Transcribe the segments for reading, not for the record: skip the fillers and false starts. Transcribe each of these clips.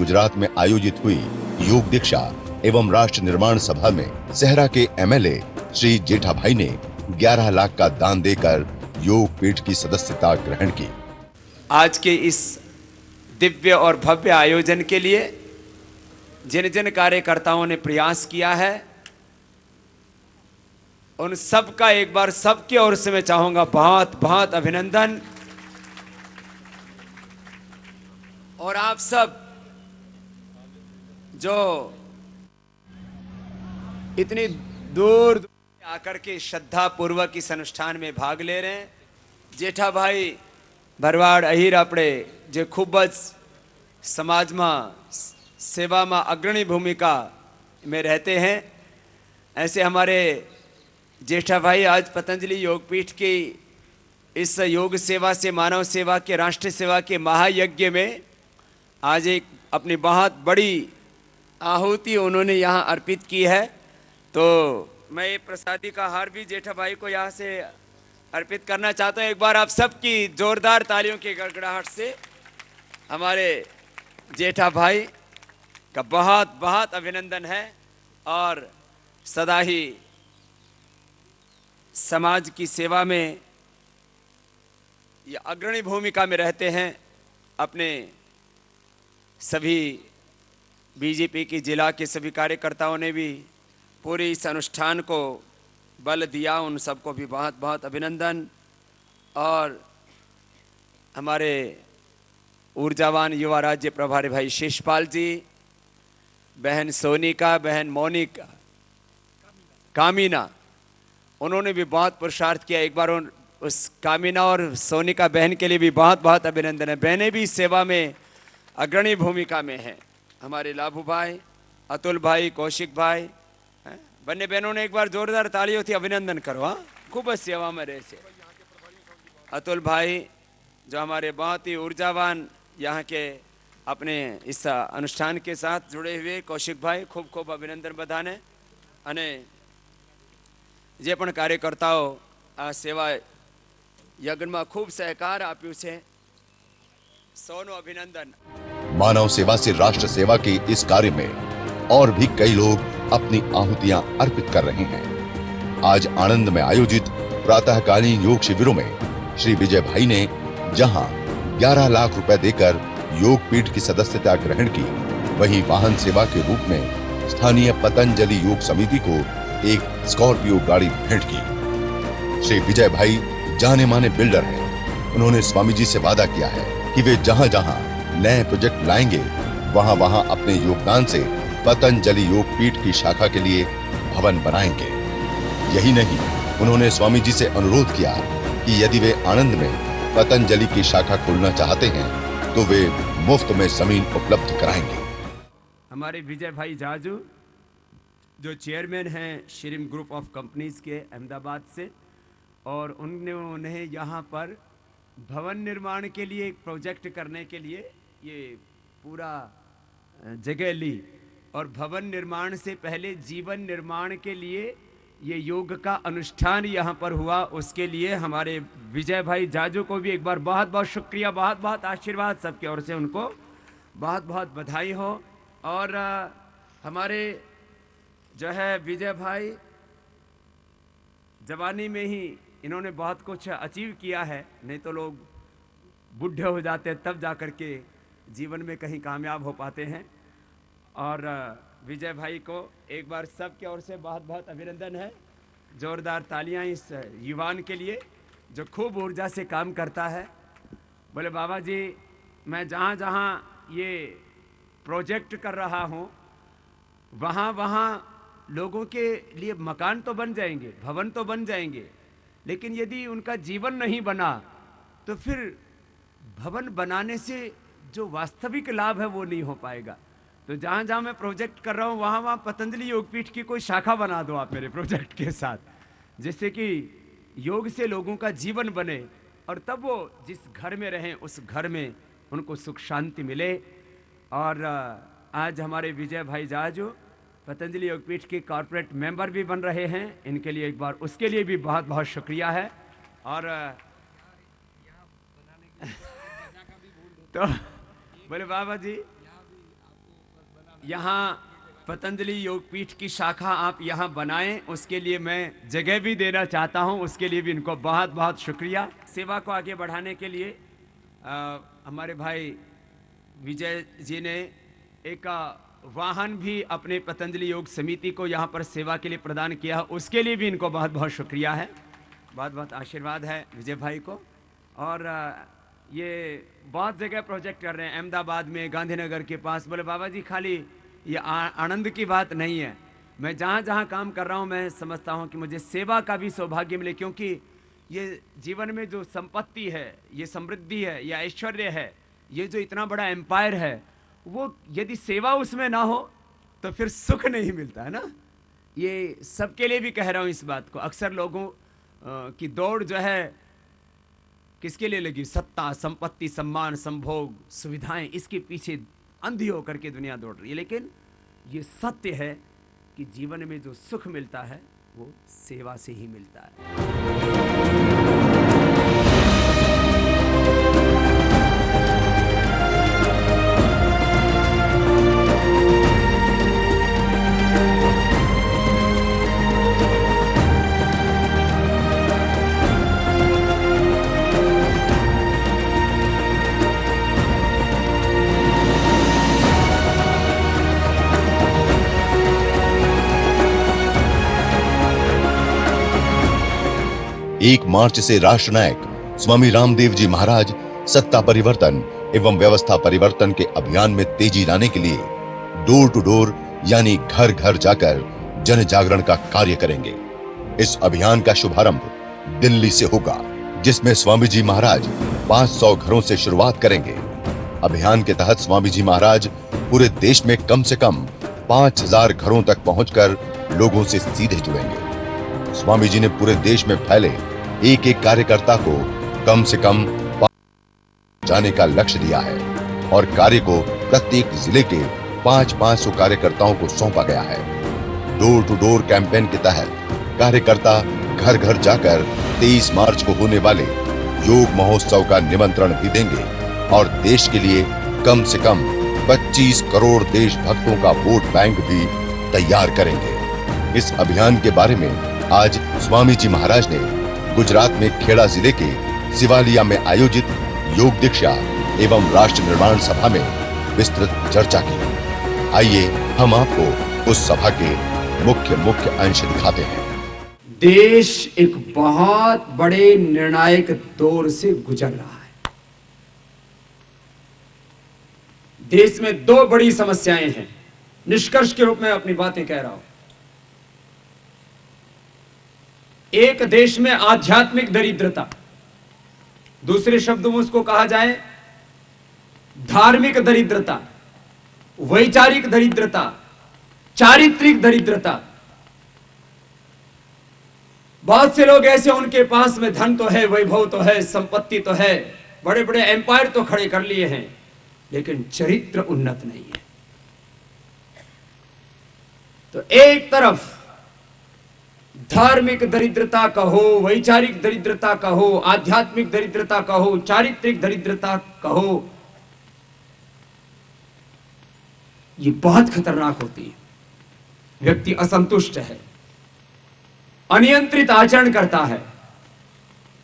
गुजरात में आयोजित हुई योग दीक्षा एवं राष्ट्र निर्माण सभा में सहरा के एमएलए श्री जेठाभाई ने 11 लाख का दान देकर योग पीठ की सदस्यता ग्रहण की। आज के इस दिव्य और भव्य आयोजन के लिए जिन जिन कार्यकर्ताओं ने प्रयास किया है, उन सब का एक बार सबकी ओर से मैं चाहूंगा बहुत बहुत अभिनंदन। और आप सब जो इतनी दूर आकर के श्रद्धा पूर्वक इस अनुष्ठान में भाग ले रहे हैं, जेठाभाई भरवाड़ अहिर આપણે જે ખૂબ જ समाजમાં सेवाમાં अग्रणी भूमिका में रहते हैं, ऐसे हमारे जेठा भाई आज पतंजलि योगपीठ की इस योग सेवा से मानव सेवा के राष्ट्र सेवा के महायज्ञ में आज एक अपनी बहुत बड़ी आहुति उन्होंने यहाँ अर्पित की है। तो मैं ये प्रसादी का हार भी जेठा भाई को यहाँ से अर्पित करना चाहता हूँ। एक बार आप सबकी जोरदार तालियों की गड़गड़ाहट से हमारे जेठा भाई का बहुत बहुत अभिनंदन है और सदा ही समाज की सेवा में या अग्रणी भूमिका में रहते हैं। अपने सभी बीजेपी की जिला के सभी कार्यकर्ताओं ने भी पूरे इस अनुष्ठान को बल दिया, उन सबको भी बहुत बहुत अभिनंदन। और हमारे ऊर्जावान युवा राज्य प्रभारी भाई शेषपाल जी, बहन सोनिका, बहन मोनिका, कामिना, उन्होंने भी बहुत पुरुषार्थ किया। एक बार उस कामिना और सोनिका बहन के लिए भी बहुत बहुत अभिनंदन है। बहनें भी सेवा में अग्रणी भूमिका में हैं। हमारे लाभू भाई, अतुल भाई, कौशिक भाई, બંને બહેનોને એક बार जोरदार તાળીઓથી अभिनंदन करो। हाँ, खूब सेवा में रहे से। अतुल भाई जो हमारे बहुत ही ऊर्जावान यहाँ के अपने इस अनुष्ठान के साथ जुड़े हुए, कौशिक भाई खूब खूब अभिनंदन बधाने। અને જે પણ કાર્યકર્તાઓ આ સેવા યજ્ઞમાં ખૂબ સહકાર આપ્યું છે, સૌનું અભિનંદન। मानव सेवा से राष्ट्र सेवा के इस कार्य में और भी कई लोग अपनी आहुतियां अर्पित कर रहे हैं। आज आणंद में आयोजित प्रातःकालीन योग शिविरों में श्री विजय भाई ने जहां 11 लाख रुपए देकर योग पीठ की सदस्यता ग्रहण की, वहीं वाहन सेवा के रूप में स्थानीय पतंजलि योग समिति को एक स्कॉर्पियो गाड़ी भेंट की। श्री विजय भाई जाने माने बिल्डर हैं। उन्होंने स्वामी जी से वादा किया है कि वे जहां जहां नए प्रोजेक्ट लाएंगे, वहां वहां अपने योगदान से पतंजलि योग पीठ की शाखा के लिए भवन बनाएंगे। यही नहीं, उन्होंने स्वामी जी से अनुरोध किया कि यदि वे आणंद में पतंजलि की शाखा खोलना चाहते हैं तो वे मुफ्त में जमीन उपलब्ध कराएंगे। हमारे विजय भाई जाजू जो चेयरमैन हैं श्रीम ग्रुप ऑफ कंपनीज के अहमदाबाद से, और उन्हें यहाँ पर भवन निर्माण के लिए एक प्रोजेक्ट करने के लिए ये पूरा जगह ली, और भवन निर्माण से पहले जीवन निर्माण के लिए ये योग का अनुष्ठान यहाँ पर हुआ। उसके लिए हमारे विजय भाई जाजू को भी एक बार बहुत बहुत शुक्रिया, बहुत बहुत आशीर्वाद सबकी ओर से उनको बहुत बहुत बधाई हो। और हमारे जो है विजय भाई जवानी में ही इन्होंने बहुत कुछ अचीव किया है, नहीं तो लोग बूढ़े हो जाते हैं तब जाकर के जीवन में कहीं कामयाब हो पाते हैं। और विजय भाई को एक बार सबके ओर से बहुत बहुत अभिनंदन है। जोरदार तालियां इस युवान के लिए जो खूब ऊर्जा से काम करता है। बोले बाबा जी, मैं जहाँ जहाँ ये प्रोजेक्ट कर रहा हूँ वहाँ वहाँ लोगों के लिए मकान तो बन जाएंगे, भवन तो बन जाएंगे, लेकिन यदि उनका जीवन नहीं बना तो फिर भवन बनाने से जो वास्तविक लाभ है वो नहीं हो पाएगा। तो जहाँ जहाँ मैं प्रोजेक्ट कर रहा हूँ वहाँ वहाँ पतंजलि योगपीठ की कोई शाखा बना दो आप मेरे प्रोजेक्ट के साथ, जिससे कि योग से लोगों का जीवन बने और तब वो जिस घर में रहें उस घर में उनको सुख शांति मिले। और आज हमारे विजय भाई जाजू पतंजलि योगपीठ के कॉर्पोरेट मेंबर भी बन रहे हैं। इनके लिए एक बार उसके लिए भी बहुत बहुत शुक्रिया है। और तो बोले बाबा जी यहाँ पतंजलि योगपीठ की शाखा आप यहाँ बनाएं, उसके लिए मैं जगह भी देना चाहता हूँ। उसके लिए भी इनको बहुत बहुत शुक्रिया। सेवा को आगे बढ़ाने के लिए हमारे भाई विजय जी ने एक वाहन भी अपने पतंजलि योग समिति को यहाँ पर सेवा के लिए प्रदान किया। उसके लिए भी इनको बहुत बहुत शुक्रिया है, बहुत बहुत आशीर्वाद है विजय भाई को। और ये बहुत जगह प्रोजेक्ट कर रहे हैं, अहमदाबाद में, गांधीनगर के पास। बोले बाबा जी खाली ये आनंद की बात नहीं है, मैं जहाँ जहाँ काम कर रहा हूँ मैं समझता हूँ कि मुझे सेवा का भी सौभाग्य मिले, क्योंकि ये जीवन में जो संपत्ति है, ये समृद्धि है, ये ऐश्वर्य है, ये जो इतना बड़ा एम्पायर है, वो यदि सेवा उसमें ना हो तो फिर सुख नहीं मिलता है ना। ये सबके लिए भी कह रहा हूँ इस बात को। अक्सर लोगों की दौड़ जो है किसके लिए लगी? सत्ता, संपत्ति, सम्मान, संभोग, सुविधाएं, इसके पीछे अंधी होकर के दुनिया दौड़ रही है। लेकिन ये सत्य है कि जीवन में जो सुख मिलता है वो सेवा से ही मिलता है। एक मार्च से राष्ट्रनायक स्वामी रामदेव जी महाराज सत्ता परिवर्तन एवं व्यवस्था परिवर्तन के अभियान में तेजी लाने के लिए डोर टू डोर यानी घर घर जाकर जन जागरण का कार्य करेंगे। इस अभियान का शुभारंभ दिल्ली से होगा, जिसमें स्वामी जी महाराज 500 घरों से शुरुआत करेंगे। अभियान के तहत स्वामी जी महाराज पूरे देश में कम से कम 5000 घरों तक पहुंचकर लोगों से सीधे जुड़ेंगे। स्वामी जी ने पूरे देश में फैले एक एक कार्यकर्ता को कम से कम जाने का लक्ष्य दिया है और कार्य को प्रत्येक जिले के 500 कार्यकर्ताओं को सौंपा गया है। डोर टू डोर कैंपेन के तहत कार्यकर्ता घर घर जाकर 23 मार्च को होने वाले योग महोत्सव का निमंत्रण भी देंगे और देश के लिए कम से कम 25 करोड़ देशभक्तों का वोट बैंक भी तैयार करेंगे। इस अभियान के बारे में आज स्वामी जी महाराज ने गुजरात में खेड़ा जिले के सिवालिया में आयोजित योग दीक्षा एवं राष्ट्र निर्माण सभा में विस्तृत चर्चा की। आइए हम आपको उस सभा के मुख्य अंश दिखाते हैं। देश एक बहुत बड़े निर्णायक दौर से गुजर रहा है। देश में दो बड़ी समस्याएं हैं, निष्कर्ष के रूप में अपनी बातें कह रहा हूं। एक देश में आध्यात्मिक दरिद्रता, दूसरे शब्दों में उसको कहा जाए धार्मिक दरिद्रता, वैचारिक दरिद्रता, चारित्रिक दरिद्रता। बहुत से लोग ऐसे, उनके पास में धन तो है, वैभव तो है, संपत्ति तो है, बड़े बड़े एम्पायर तो खड़े कर लिए हैं, लेकिन चरित्र उन्नत नहीं है। तो एक तरफ धार्मिक दरिद्रता कहो, वैचारिक दरिद्रता कहो, आध्यात्मिक दरिद्रता कहो, चारित्रिक दरिद्रता कहो, ये बहुत खतरनाक होती है। व्यक्ति असंतुष्ट है, अनियंत्रित आचरण करता है,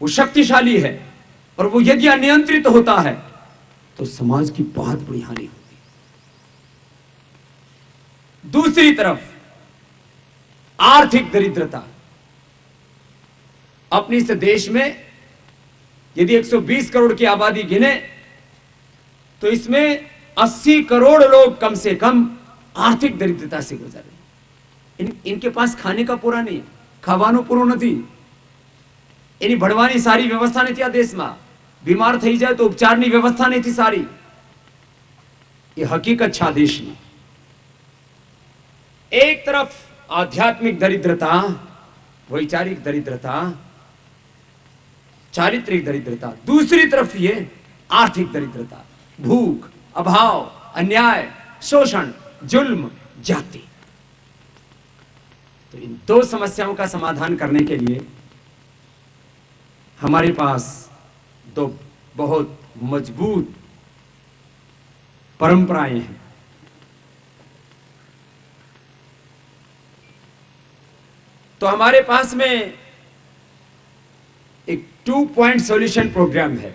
वो शक्तिशाली है, और वो यदि अनियंत्रित होता है तो समाज की बहुत बड़ी हानि होती है। दूसरी तरफ आर्थिक दरिद्रता। अपने इस देश में यदि 120 करोड़ की आबादी गिने तो इसमें 80 करोड़ लोग कम से कम आर्थिक दरिद्रता से गुजर रहे हैं। इनके पास खाने का पूरा नहीं, खावानो पूरो नहीं, એની ભણવાની સારી વ્યવસ્થા નથી આ દેશમાં, બીમાર થઈ જાય તો ઉપચારની વ્યવસ્થા નથી સારી। ये हकीकत છે આ દેશની। एक तरफ आध्यात्मिक दरिद्रता, वैचारिक दरिद्रता, चारित्रिक दरिद्रता, दूसरी तरफ ये आर्थिक दरिद्रता, भूख, अभाव, अन्याय, शोषण, जुल्म, जाति। तो इन दो समस्याओं का समाधान करने के लिए हमारे पास दो बहुत मजबूत परंपराएं हैं। तो हमारे पास में एक 2 पॉइंट सॉल्यूशन प्रोग्राम है,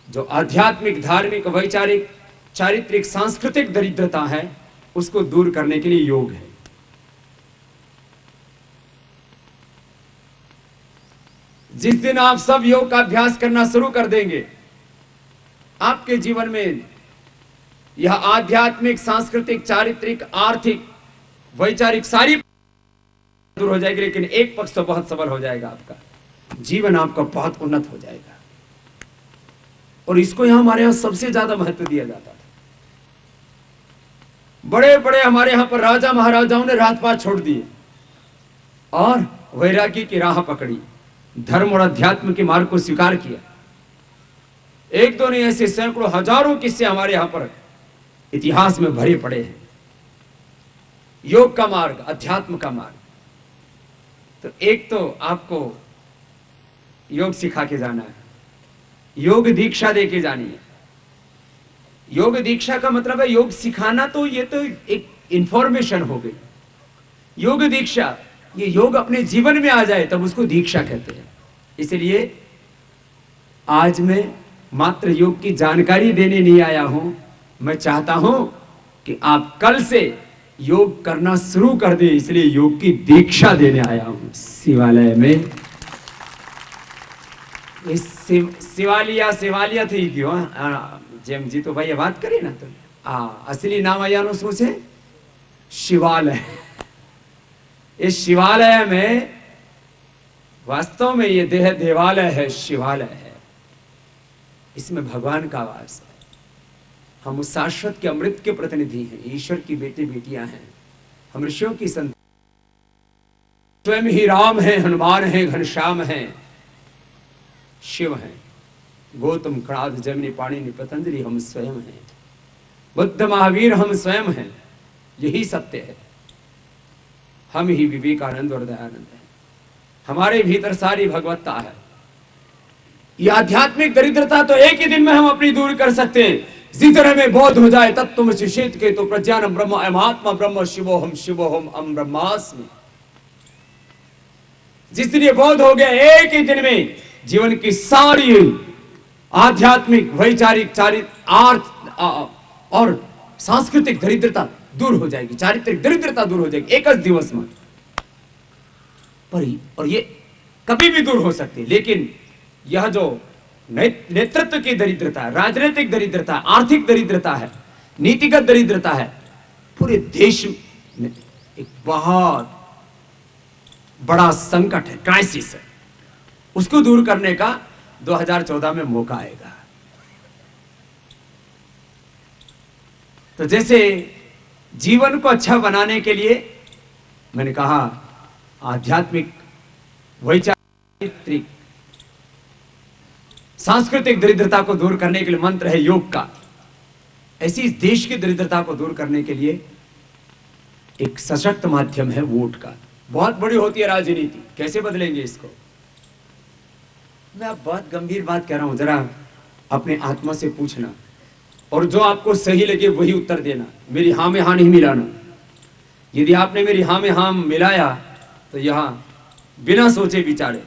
जो आध्यात्मिक, धार्मिक, वैचारिक, चारित्रिक, सांस्कृतिक दरिद्रता है उसको दूर करने के लिए योग है। जिस दिन आप सब योग का अभ्यास करना शुरू कर देंगे, आपके जीवन में यह आध्यात्मिक, सांस्कृतिक, चारित्रिक, आर्थिक, वैचारिक सारी दूर हो जाएगी, लेकिन एक पक्ष तो बहुत सबल हो जाएगा, आपका जीवन आपका बहुत उन्नत हो जाएगा। और इसको यहां हमारे यहां सबसे ज्यादा महत्व दिया जाता था। बड़े बड़े हमारे यहां पर राजा महाराजाओं ने रात पात छोड़ दिए और वैरागी की राह पकड़ी, धर्म और अध्यात्म के मार्ग को स्वीकार किया। एक दो नहीं, ऐसे सैकड़ों हजारों किस्से हमारे यहां पर इतिहास में भरे पड़े हैं। योग का मार्ग, अध्यात्म का मार्ग। तो एक तो आपको योग सिखा के जाना है, योग दीक्षा दे के जानी है। योग दीक्षा का मतलब है योग सिखाना, तो ये तो एक इंफॉर्मेशन हो गई। योग दीक्षा, ये योग अपने जीवन में आ जाए तब उसको दीक्षा कहते हैं। इसलिए आज मैं मात्र योग की जानकारी देने नहीं आया हूं, मैं चाहता हूं कि आप कल से योग करना शुरू कर दें, इसलिए योग की दीक्षा देने आया हूं शिवालय में। इस शिवालिया थी क्यों जेम जी तो भाई बात करी ना, तो असली नाम आया सोचे शिवालय। इस शिवालय में वास्तव में ये देह देवालय है, शिवालय है, इसमें भगवान का वास है। हम उस शाश्वत के अमृत के प्रतिनिधि हैं, ईश्वर की बेटे बेटियां हैं, हम ऋषियों की संतान, स्वयं ही राम है, हनुमान है, घनश्याम है, शिव हैं, गौतम, कणाद, जमिनी, पाणिनि, पतंजलि हम स्वयं हैं, बुद्ध, महावीर हम स्वयं हैं। यही सत्य है। हम ही विवेकानंद और दयानंद हैं। हमारे भीतर सारी भगवत्ता है। यह आध्यात्मिक दरिद्रता तो एक ही दिन में हम अपनी दूर कर सकते हैं। जिस तरह में बोध हो जाए तत्त्वमसि शेत के तो प्रज्ञानम ब्रह्म अयमात्मा ब्रह्म शिवोहम अहम ब्रह्मास्मि। जिस दिन ये बोध हो गया, एक ही दिन में जीवन की सारी आध्यात्मिक, वैचारिक, आर्थ और सांस्कृतिक दरिद्रता दूर हो जाएगी, चारित्रिक दरिद्रता दूर हो जाएगी एक दिवस में। और ये कभी भी दूर हो सकती है, लेकिन यह जो नेतृत्व की दरिद्रता है, राजनीतिक दरिद्रता, आर्थिक दरिद्रता है, नीतिगत दरिद्रता है, पूरे देश में एक बहुत बड़ा संकट है, क्राइसिस है। उसको दूर करने का 2014 में मौका आएगा। तो जैसे जीवन को अच्छा बनाने के लिए मैंने कहा आध्यात्मिक, वैचारिक, सांस्कृतिक दरिद्रता को दूर करने के लिए मंत्र है योग का। ऐसी इस देश की दरिद्रता को दूर करने के लिए एक सशक्त माध्यम है वोट का। बहुत बड़ी होती है राजनीति, कैसे बदलेंगे इसको? मैं अब बहुत गंभीर बात कह रहा हूं, जरा अपने आत्मा से पूछना और जो आपको सही लगे वही उत्तर देना। मेरी हाँ में हाँ नहीं मिलाना। यदि आपने मेरी हाँ में हाँ मिलाया तो यहां बिना सोचे विचारे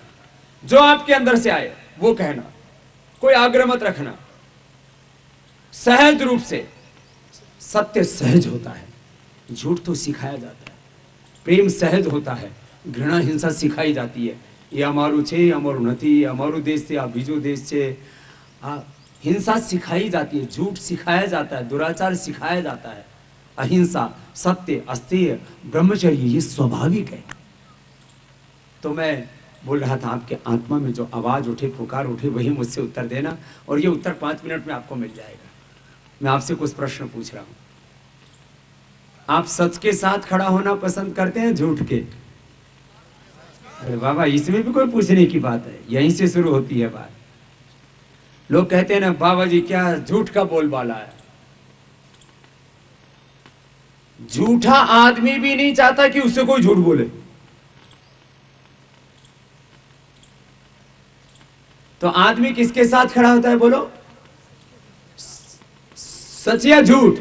जो आपके अंदर से आए वो कहना, कोई आग्रह मत रखना। सहज रूप से, सत्य सहज होता है, झूठ तो सिखाया जाता है। प्रेम सहज होता है, घृणा हिंसा सिखाई जाती है। ये अमारू छे, अमारू नथी, अमारू देश से, आ बीजो देश से, हिंसा सिखाई जाती है, झूठ सिखाया जाता है, दुराचार सिखाया जाता है, अहिंसा, सत्य, अस्तेय, ब्रह्मचर्य ये स्वाभाविक है। तो मैं बोल रहा था आपके आत्मा में जो आवाज उठे, पुकार उठे, वही मुझसे उत्तर देना और ये उत्तर 5 मिनट में आपको मिल जाएगा। मैं आपसे कुछ प्रश्न पूछ रहा हूं। आप सच के साथ खड़ा होना पसंद करते हैं, झूठ के? अरे बाबा, इसमें भी कोई पूछने की बात है, यहीं से शुरू होती है बात। लोग कहते हैं ना बाबा जी क्या झूठ का बोलबाला है। झूठा आदमी भी नहीं चाहता कि उससे कोई झूठ बोले। तो आदमी किसके साथ खड़ा होता है बोलो? सच या झूठ?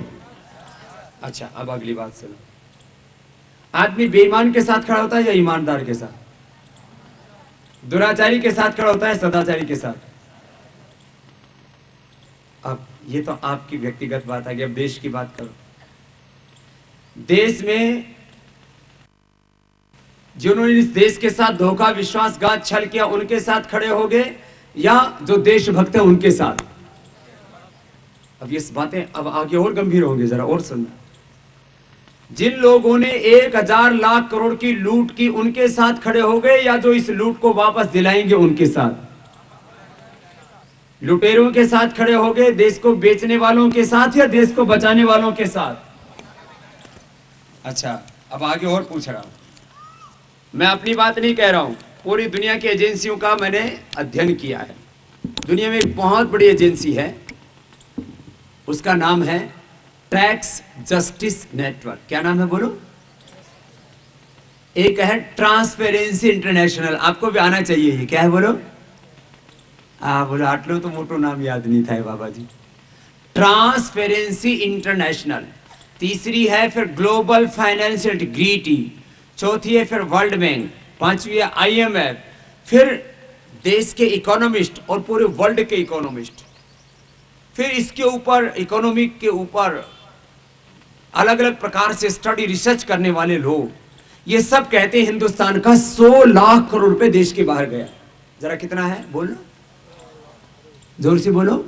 अच्छा, अब अगली बात सुनो। आदमी बेईमान के साथ खड़ा होता है या ईमानदार के साथ? दुराचारी के साथ खड़ा होता है, सदाचारी के साथ? अब ये तो आपकी व्यक्तिगत बात आ गई, अब देश की बात करो। देश में जिन्होंने इस देश के साथ धोखा, विश्वासघात, छल किया, उनके साथ खड़े हो गए या जो देशभक्त है उनके साथ? अब ये बातें अब आगे और गंभीर होंगे, जरा और सुनना। जिन लोगों ने 1000 लाख करोड़ की लूट की उनके साथ खड़े हो गए या जो इस लूट को वापस दिलाएंगे उनके साथ? लुटेरों के साथ खड़े हो गए, देश को बेचने वालों के साथ या देश को बचाने वालों के साथ? अच्छा, अब आगे और पूछ रहा हूं। मैं अपनी बात नहीं कह रहा हूं, पूरी दुनिया की एजेंसियों का मैंने अध्ययन किया है। दुनिया में एक बहुत बड़ी एजेंसी है, उसका नाम है टैक्स जस्टिस नेटवर्क। क्या नाम है बोलो? एक है ट्रांसपेरेंसी इंटरनेशनल, आपको भी आना चाहिए ये। क्या है बोलो? बोलो आटलो तो मोटो नाम याद नहीं था बाबा जी। Transparency international. तीसरी है फिर ग्लोबल फाइनेंशियल इंटीग्रिटी, चौथी है फिर वर्ल्ड बैंक, पांचवी है IMF, फिर देश के इकोनॉमिस्ट और पूरे वर्ल्ड के इकोनॉमिस्ट, फिर इसके ऊपर इकोनॉमिक के ऊपर अलग अलग प्रकार से स्टडी रिसर्च करने वाले लोग, ये सब कहते हैं हिंदुस्तान का 100 लाख करोड़ रुपए देश के बाहर गया। जरा कितना है बोलो, जोर से बोलो।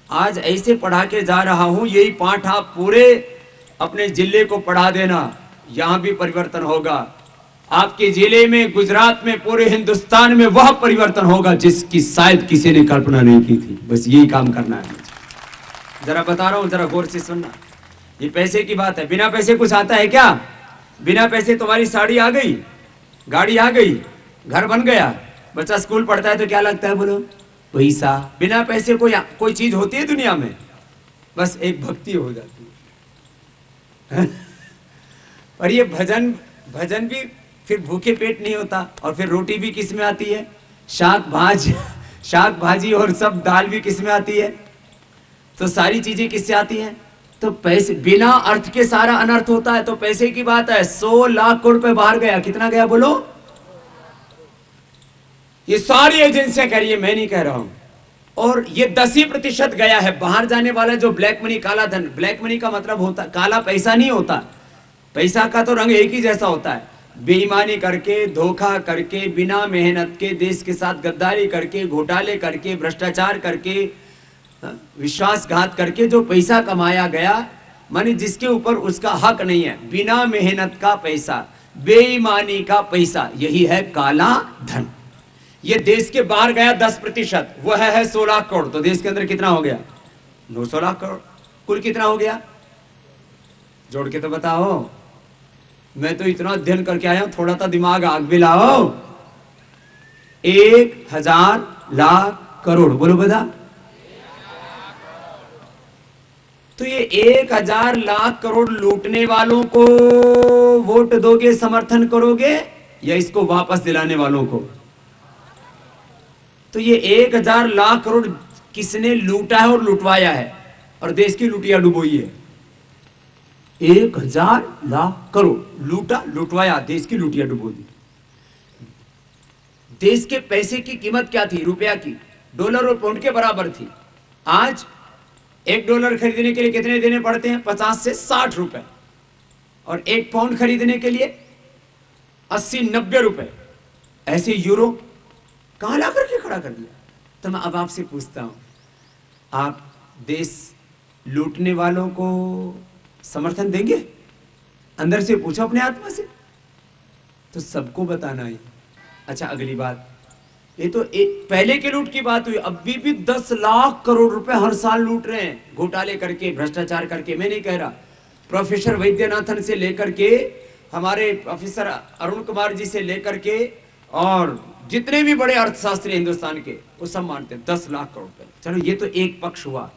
आज ऐसे पढ़ा के जा रहा हूं, यही पाठ आप पूरे अपने जिले को पढ़ा देना, यहां भी परिवर्तन होगा। आपके जिले में, गुजरात में, पूरे हिंदुस्तान में वह परिवर्तन होगा जिसकी शायद किसी ने कल्पना नहीं की थी। बस यही काम करना है मुझे। जरा बता रहा हूं, जरा गौर से सुनना। ये पैसे की बात है, बिना पैसे कुछ आता है क्या? बिना पैसे तुम्हारी साड़ी आ गई, गाड़ी आ गई, घर बन गया, बच्चा स्कूल पढ़ता है तो क्या लगता है बोलो? पैसा। बिना पैसे कोई चीज होती है दुनिया में? बस एक भक्ति हो जाती है। और ये भजन भी फिर भूखे पेट नहीं होता, और फिर रोटी भी किस में आती है? शाक भाजी और सब दाल भी किस में आती है? तो सारी चीजें किससे आती हैं? तो पैसे। बिना अर्थ के सारा अनर्थ होता है, तो पैसे की बात है। 100 लाख करोड़ रुपए बाहर गया। कितना गया बोलो? ये सारी एजेंसियां कह रही है, मैं नहीं कह रहा हूं। और ये 10% गया है बाहर जाने वाला, जो ब्लैक मनी, काला धन। ब्लैक मनी का मतलब होता, काला पैसा नहीं होता, पैसा का तो रंग एक ही जैसा होता है। बेईमानी करके, धोखा करके, बिना मेहनत के, देश के साथ गद्दारी करके, घोटाले करके, भ्रष्टाचार करके, विश्वासघात करके जो पैसा कमाया गया, माने जिसके ऊपर उसका हक नहीं है, बिना मेहनत का पैसा, बेईमानी का पैसा, यही है काला धन। ये देश के बाहर गया 10%, वह है 100 लाख करोड़। तो देश के अंदर कितना हो गया? 900 लाख करोड़। कुल कितना हो गया? जोड़ के तो बताओ। मैं तो इतना अध्ययन करके आया हूं, थोड़ा सा दिमाग आग भी लाओ। 1000 लाख करोड़ बोलो बता। तो ये 1000 लाख करोड़ लूटने वालों को वोट दोगे, समर्थन करोगे, या इसको वापस दिलाने वालों को? तो ये 1000 लाख करोड़ किसने लूटा है और लुटवाया है, और देश की लुटिया डुबोई है। 1000 लाख करोड़ लूटा, लुटवाया, देश की लुटिया डुबो दी। देश के पैसे की कीमत क्या थी? रुपया की, डॉलर और पाउंड के बराबर थी। आज $1 खरीदने के लिए कितने देने पड़ते हैं? 50 से 60 रुपए। और 1 पाउंड खरीदने के लिए 80-90 रुपए। ऐसे यूरो कहां ला करके खड़ा कर दिया। तो मैं अब आपसे पूछता हूं, आप देश लूटने वालों को समर्थन देंगे? अंदर से पूछो अपने आत्मा से, तो सबको बताना है। अच्छा, अगली बात, ये तो पहले के लूट की बात हुई, अभी भी 10 लाख करोड़ रुपए हर साल लूट रहे हैं, घोटाले करके, भ्रष्टाचार करके। मैं नहीं कह रहा, प्रोफेसर वैद्यनाथन से लेकर के हमारे प्रोफेसर अरुण कुमार जी से लेकर के और जितने भी बड़े अर्थशास्त्री हिंदुस्तान के, वो सब मानते हैं 10 लाख करोड़ रुपए। चलो, ये तो एक पक्ष हुआ।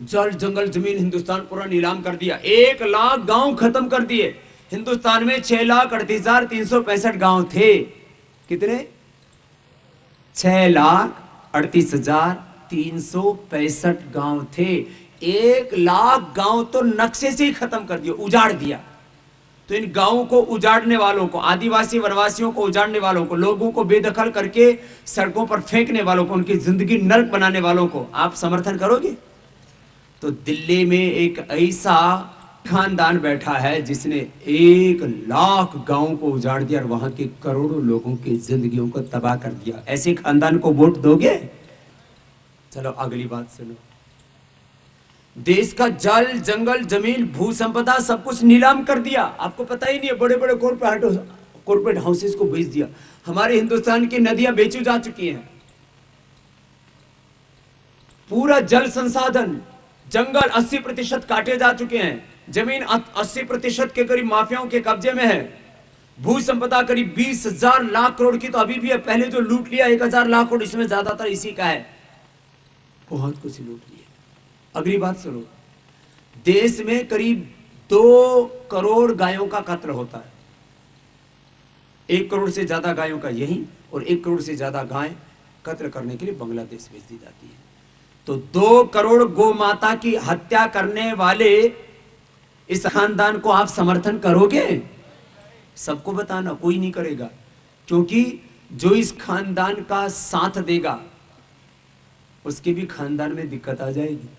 जल जंगल जमीन हिंदुस्तान पूरा नीलाम कर दिया, 1 लाख गांव खत्म कर दिए। हिंदुस्तान में 6,38,365 गांव थे। कितने? 6,38,365 गांव थे। 1 लाख गांव तो नक्शे से ही खत्म कर दिया, उजाड़ दिया। तो इन गांवों को उजाड़ने वालों को, आदिवासी वनवासियों को उजाड़ने वालों को, लोगों को बेदखल करके सड़कों पर फेंकने वालों को, उनकी जिंदगी नर्क बनाने वालों को आप समर्थन करोगे? तो दिल्ली में एक ऐसा खानदान बैठा है जिसने 1 लाख गांवों को उजाड़ दिया और वहां के करोड़ों लोगों की जिंदगियों को तबाह कर दिया। ऐसे खानदान को वोट दोगे? चलो अगली बात सुनो। देश का जल, जंगल, जमीन, भू संपदा सब कुछ नीलाम कर दिया। आपको पता ही नहीं है, बड़े बड़े कॉर्पोरेट हाउसेस को बेच दिया। हमारे हिंदुस्तान की नदियां बेची जा चुकी हैं। पूरा जल संसाधन, जंगल 80% काटे जा चुके हैं। जमीन 80% के करीब माफियाओं के कब्जे में है। भू संपदा करीब 20,000 लाख करोड़ की तो अभी भी है। पहले जो लूट लिया 1,000 लाख करोड़, इसमें ज्यादातर इसी का है। बहुत कुछ लूट लिया। अगली बात सुनो। देश में करीब 2 करोड़ गायों का कत्ल होता है। 1 करोड़ से ज्यादा गायों का यही, और 1 करोड़ से ज्यादा गाय कत्ल करने के लिए बांग्लादेश भेज दी जाती है। तो 2 करोड़ गौ माता की हत्या करने वाले इस खानदान को आप समर्थन करोगे? सबको बताना, कोई नहीं करेगा, क्योंकि जो इस खानदान का साथ देगा उसके भी खानदान में दिक्कत आ जाएगी।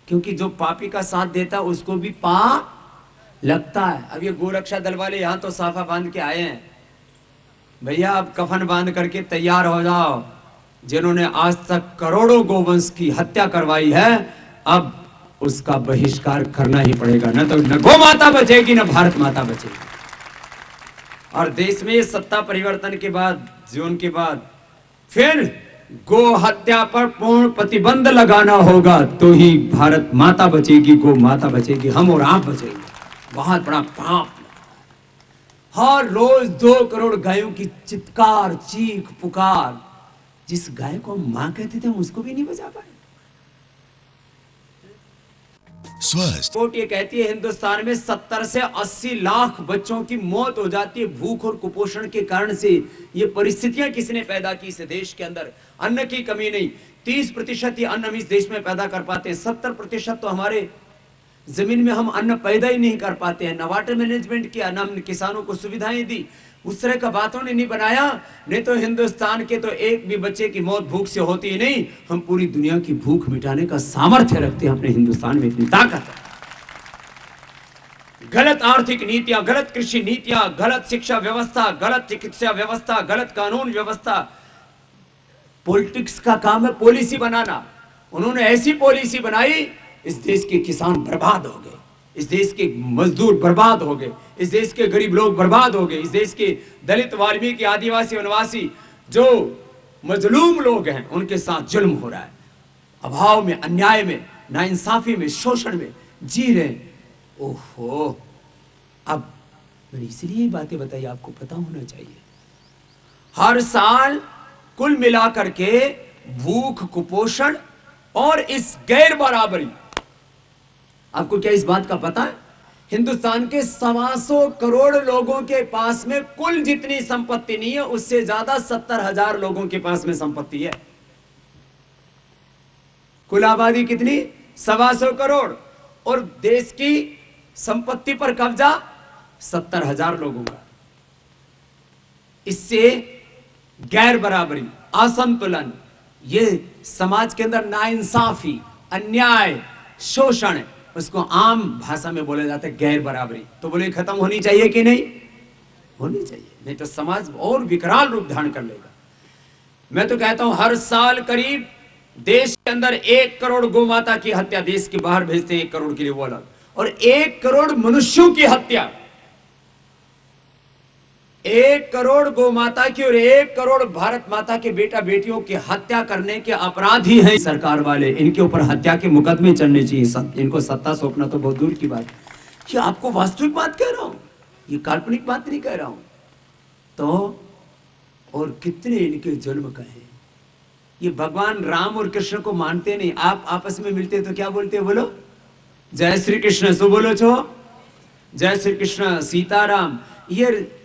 क्योंकि जो पापी का साथ देता है उसको भी पाप लगता है। अब ये गोरक्षा दल वाले यहां तो साफा बांध के आए हैं, भैया अब कफन बांध करके तैयार हो जाओ। जिन्होंने आज तक करोड़ों गोवंश की हत्या करवाई है, अब उसका बहिष्कार करना ही पड़ेगा, न तो न गौ माता बचेगी न भारत माता बचेगी। और देश में सत्ता परिवर्तन के बाद, जून के बाद फिर गो हत्या पर पूर्ण प्रतिबंध लगाना होगा, तो ही भारत माता बचेगी, गौ माता बचेगी, हम और आप बचेंगे। बहुत बड़ा पाप। हर रोज 2 करोड़ गायों की चित्कार, चीख पुकार। जिस गाय को हम मां कहते थे, हम उसको भी नहीं बचा पाए। स्वस्थ रिपोर्ट ये कहती है हिंदुस्तान में 70 से 80 लाख बच्चों की मौत हो जाती है भूख और कुपोषण के कारण से। ये परिस्थितियां किसने पैदा की इस देश के अंदर? अन्न की कमी नहीं। 30% ही अन्न हम इस देश में पैदा कर पाते हैं। 70% तो हमारे जमीन में हम अन्न पैदा ही नहीं कर पाते हैं। न वाटर मैनेजमेंट किया, न किसानों को सुविधाएं दी, उस तरह का बातों ने नहीं बनाया। नहीं तो हिंदुस्तान के तो एक भी बच्चे की मौत भूख से होती ही नहीं। हम पूरी दुनिया की भूख मिटाने का सामर्थ्य रखते हैं। अपने हिंदुस्तान में इतनी ताकत है। गलत आर्थिक नीतियां, गलत कृषि नीतियां, गलत शिक्षा व्यवस्था, गलत चिकित्सा व्यवस्था, गलत कानून व्यवस्था। पॉलिटिक्स का काम है पॉलिसी बनाना। उन्होंने ऐसी पॉलिसी बनाई, इस देश के किसान बर्बाद हो गए, इस देश के मजदूर बर्बाद हो गए, इस देश के गरीब लोग बर्बाद हो गए, इस देश के दलित, वाल्मीकि, आदिवासी, वनवासी जो मजलूम लोग हैं उनके साथ जुल्म हो रहा है। अभाव में, अन्याय में, नाइंसाफी में, शोषण में जी रहे। ओहो, अब मैंने इसलिए बातें बताई, आपको पता होना चाहिए। हर साल कुल मिलाकर के भूख, कुपोषण और इस गैर बराबरी, आपको क्या इस बात का पता है? हिंदुस्तान के 125 करोड़ लोगों के पास में कुल जितनी संपत्ति नहीं है, उससे ज्यादा 70,000 लोगों के पास में संपत्ति है। कुल आबादी कितनी? 125 करोड़, और देश की संपत्ति पर कब्जा 70,000 लोगों का। इससे गैर बराबरी, असंतुलन, ये समाज के अंदर नाइंसाफी, अन्याय, शोषण, उसको आम भाषा में बोला जाता है गैर बराबरी। तो बोले खत्म होनी चाहिए कि नहीं? होनी चाहिए, नहीं तो समाज और विकराल रूप धारण कर लेगा। मैं तो कहता हूं हर साल करीब देश के अंदर 1 करोड़ गौ माता की हत्या, देश के बाहर भेजते हैं 1 करोड़ के लिए वो अलग, और 1 करोड़ मनुष्यों की हत्या। 1 करोड़ गौ माता की और 1 करोड़ भारत माता के बेटा बेटियों की हत्या करने के अपराधी हैं सरकार वाले। इनके ऊपर हत्या के मुकदमे चलने चाहिए। इनको सत्ता सौंपना तो बहुत दूर की बात है। ये आपको वास्तविक बात कह रहा हूं, ये काल्पनिक बात नहीं कह रहा हूं। तो और कितने इनके जन्म कहे। ये भगवान राम और कृष्ण को मानते नहीं। आप आपस में मिलते तो क्या बोलते हो? बोलो जय श्री कृष्ण। सो बोलो छो जय श्री कृष्ण, सीताराम। ये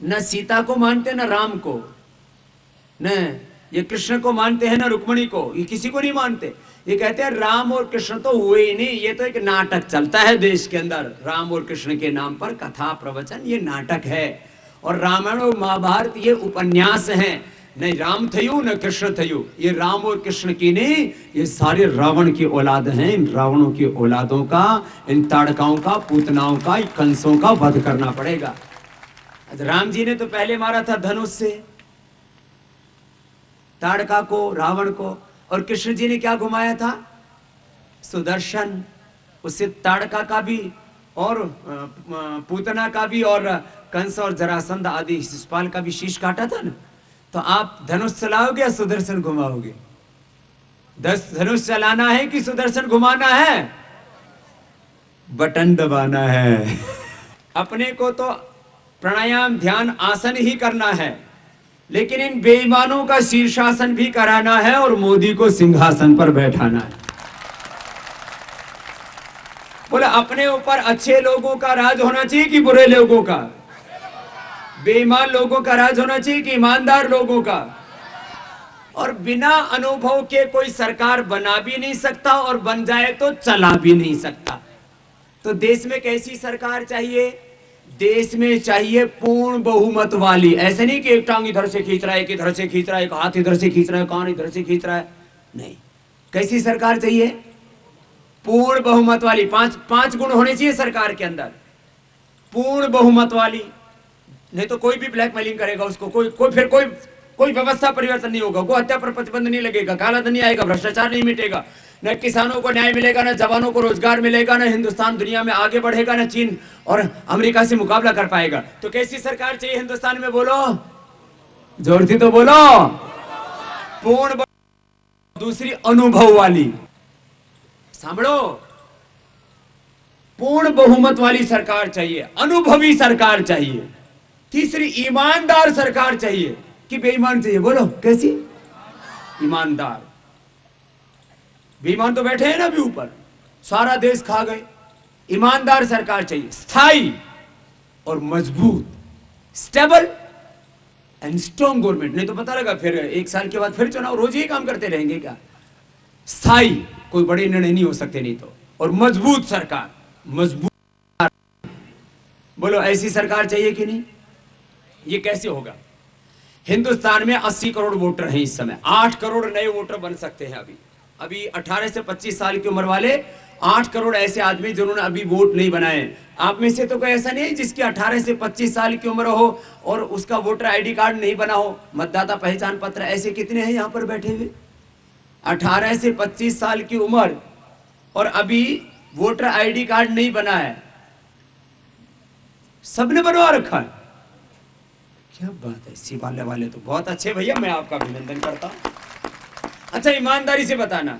न सीता को मानते न राम को, न ये कृष्ण को मानते हैं ना रुक्मिणी को, ये किसी को नहीं मानते। ये कहते हैं राम और कृष्ण तो हुए ही नहीं, ये तो एक नाटक चलता है देश के अंदर। राम और कृष्ण के नाम पर कथा प्रवचन ये नाटक है, और रामायण और महाभारत ये उपन्यास हैं। नहीं राम थयु न कृष्ण थयु, ये राम और कृष्ण की नहीं, ये सारे रावण की औलाद हैं। इन रावणों की औलादों का, इन ताड़काओं का, पूतनाओं का, कंसों का वध करना पड़ेगा। राम जी ने तो पहले मारा था धनुष से ताड़का को, रावण को, और कृष्ण जी ने क्या घुमाया था? सुदर्शन। उससे ताड़का का भी और पूतना का भी और कंस और जरासंध आदि शिशुपाल का भी शीश काटा था ना। तो आप धनुष चलाओगे या सुदर्शन घुमाओगे? धनुष चलाना है कि सुदर्शन घुमाना है? बटन दबाना है। अपने को तो प्राणायाम ध्यान आसन ही करना है, लेकिन इन बेईमानों का शीर्षासन भी कराना है और मोदी को सिंहासन पर बैठाना है। बोले अपने ऊपर अच्छे लोगों का राज होना चाहिए कि बुरे लोगों का? बेईमान लोगों का राज होना चाहिए कि ईमानदार लोगों का? और बिना अनुभव के कोई सरकार बना भी नहीं सकता, और बन जाए तो चला भी नहीं सकता। तो देश में कैसी सरकार चाहिए? देश में चाहिए पूर्ण बहुमत वाली। ऐसे नहीं कि एक टांग इधर से खींच रहा है, एक इधर से खींच रहा है, एक हाथ इधर से खींच रहा है, कान इधर से खींच रहा है। नहीं, कैसी सरकार चाहिए? पूर्ण बहुमत वाली। पांच गुण होने चाहिए सरकार के अंदर। पूर्ण बहुमत वाली, नहीं तो कोई भी ब्लैकमेलिंग करेगा उसको, कोई व्यवस्था परिवर्तन नहीं होगा, कोई हत्या पर प्रतिबंध नहीं लगेगा, काला धन नहीं आएगा, भ्रष्टाचार नहीं मिटेगा, न किसानों को न्याय मिलेगा, न जवानों को रोजगार मिलेगा, न हिंदुस्तान दुनिया में आगे बढ़ेगा, न चीन और अमेरिका से मुकाबला कर पाएगा। तो कैसी सरकार चाहिए हिंदुस्तान में? बोलो, जोर से तो बोलो। पूर्ण। दूसरी अनुभव वाली, सांभो, पूर्ण बहुमत वाली सरकार चाहिए, अनुभवी सरकार चाहिए। तीसरी ईमानदार सरकार चाहिए कि बेईमान चाहिए? बोलो कैसी? ईमानदार। बेईमान तो बैठे हैं ना अभी ऊपर, सारा देश खा गए। ईमानदार सरकार चाहिए, स्थायी और मजबूत, स्टेबल एंड स्ट्रॉन्ग गवर्नमेंट। नहीं तो पता लगा फिर 1 साल के बाद फिर चुनाव, रोज ही काम करते रहेंगे क्या? स्थायी, कोई बड़े निर्णय नहीं हो सकते नहीं तो। और मजबूत सरकार, मजबूत। बोलो ऐसी सरकार चाहिए कि नहीं? ये कैसे होगा? हिंदुस्तान में 80 करोड़ वोटर हैं इस समय। 8 करोड़ नए वोटर बन सकते हैं अभी 18 से 25 साल की उम्र वाले 8 करोड़ ऐसे आदमी जिन्होंने अभी वोट नहीं बनाए। आप में से तो कोई ऐसा नहीं है जिसकी 18 से 25 साल की उम्र हो और उसका वोटर आईडी कार्ड नहीं बना हो, मतदाता पहचान पत्र। ऐसे कितने हैं यहां पर बैठे हुए? 18 से 25 साल की उम्र और अभी वोटर आईडी कार्ड नहीं बना है। सबने बनवा रखा है। क्या बात है, सिवाले वाले तो बहुत अच्छे भैया, मैं आपका अभिनंदन करता हूं। अच्छा ईमानदारी से बताना,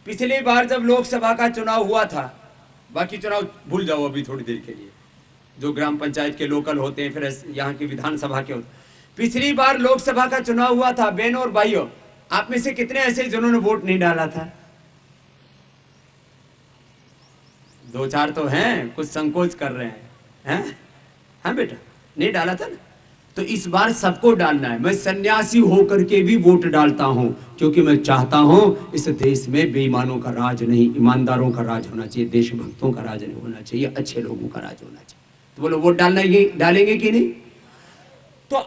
पिछली बार जब लोकसभा का चुनाव हुआ था, बाकी चुनाव भूल जाओ अभी थोड़ी देर के लिए, जो ग्राम पंचायत के लोकल होते हैं, फिर यहाँ की विधानसभा के होते। पिछली बार लोकसभा का चुनाव हुआ था, बहनों और भाइयों, आप में से कितने ऐसे जिन्होंने वोट नहीं डाला था? 2-4 तो हैं, कुछ संकोच कर रहे हैं। हाँ बेटा, नहीं डाला था ना? तो इस बार सबको डालना है। मैं सन्यासी होकर के भी वोट डालता हूं, क्योंकि मैं चाहता हूं इस देश में बेईमानों का राज नहीं, ईमानदारों का राज होना चाहिए, देशभक्तों का राज नहीं होना चाहिए, अच्छे लोगों का राज होना चाहिए। तो बोलो वोट डालेंगे कि नहीं? तो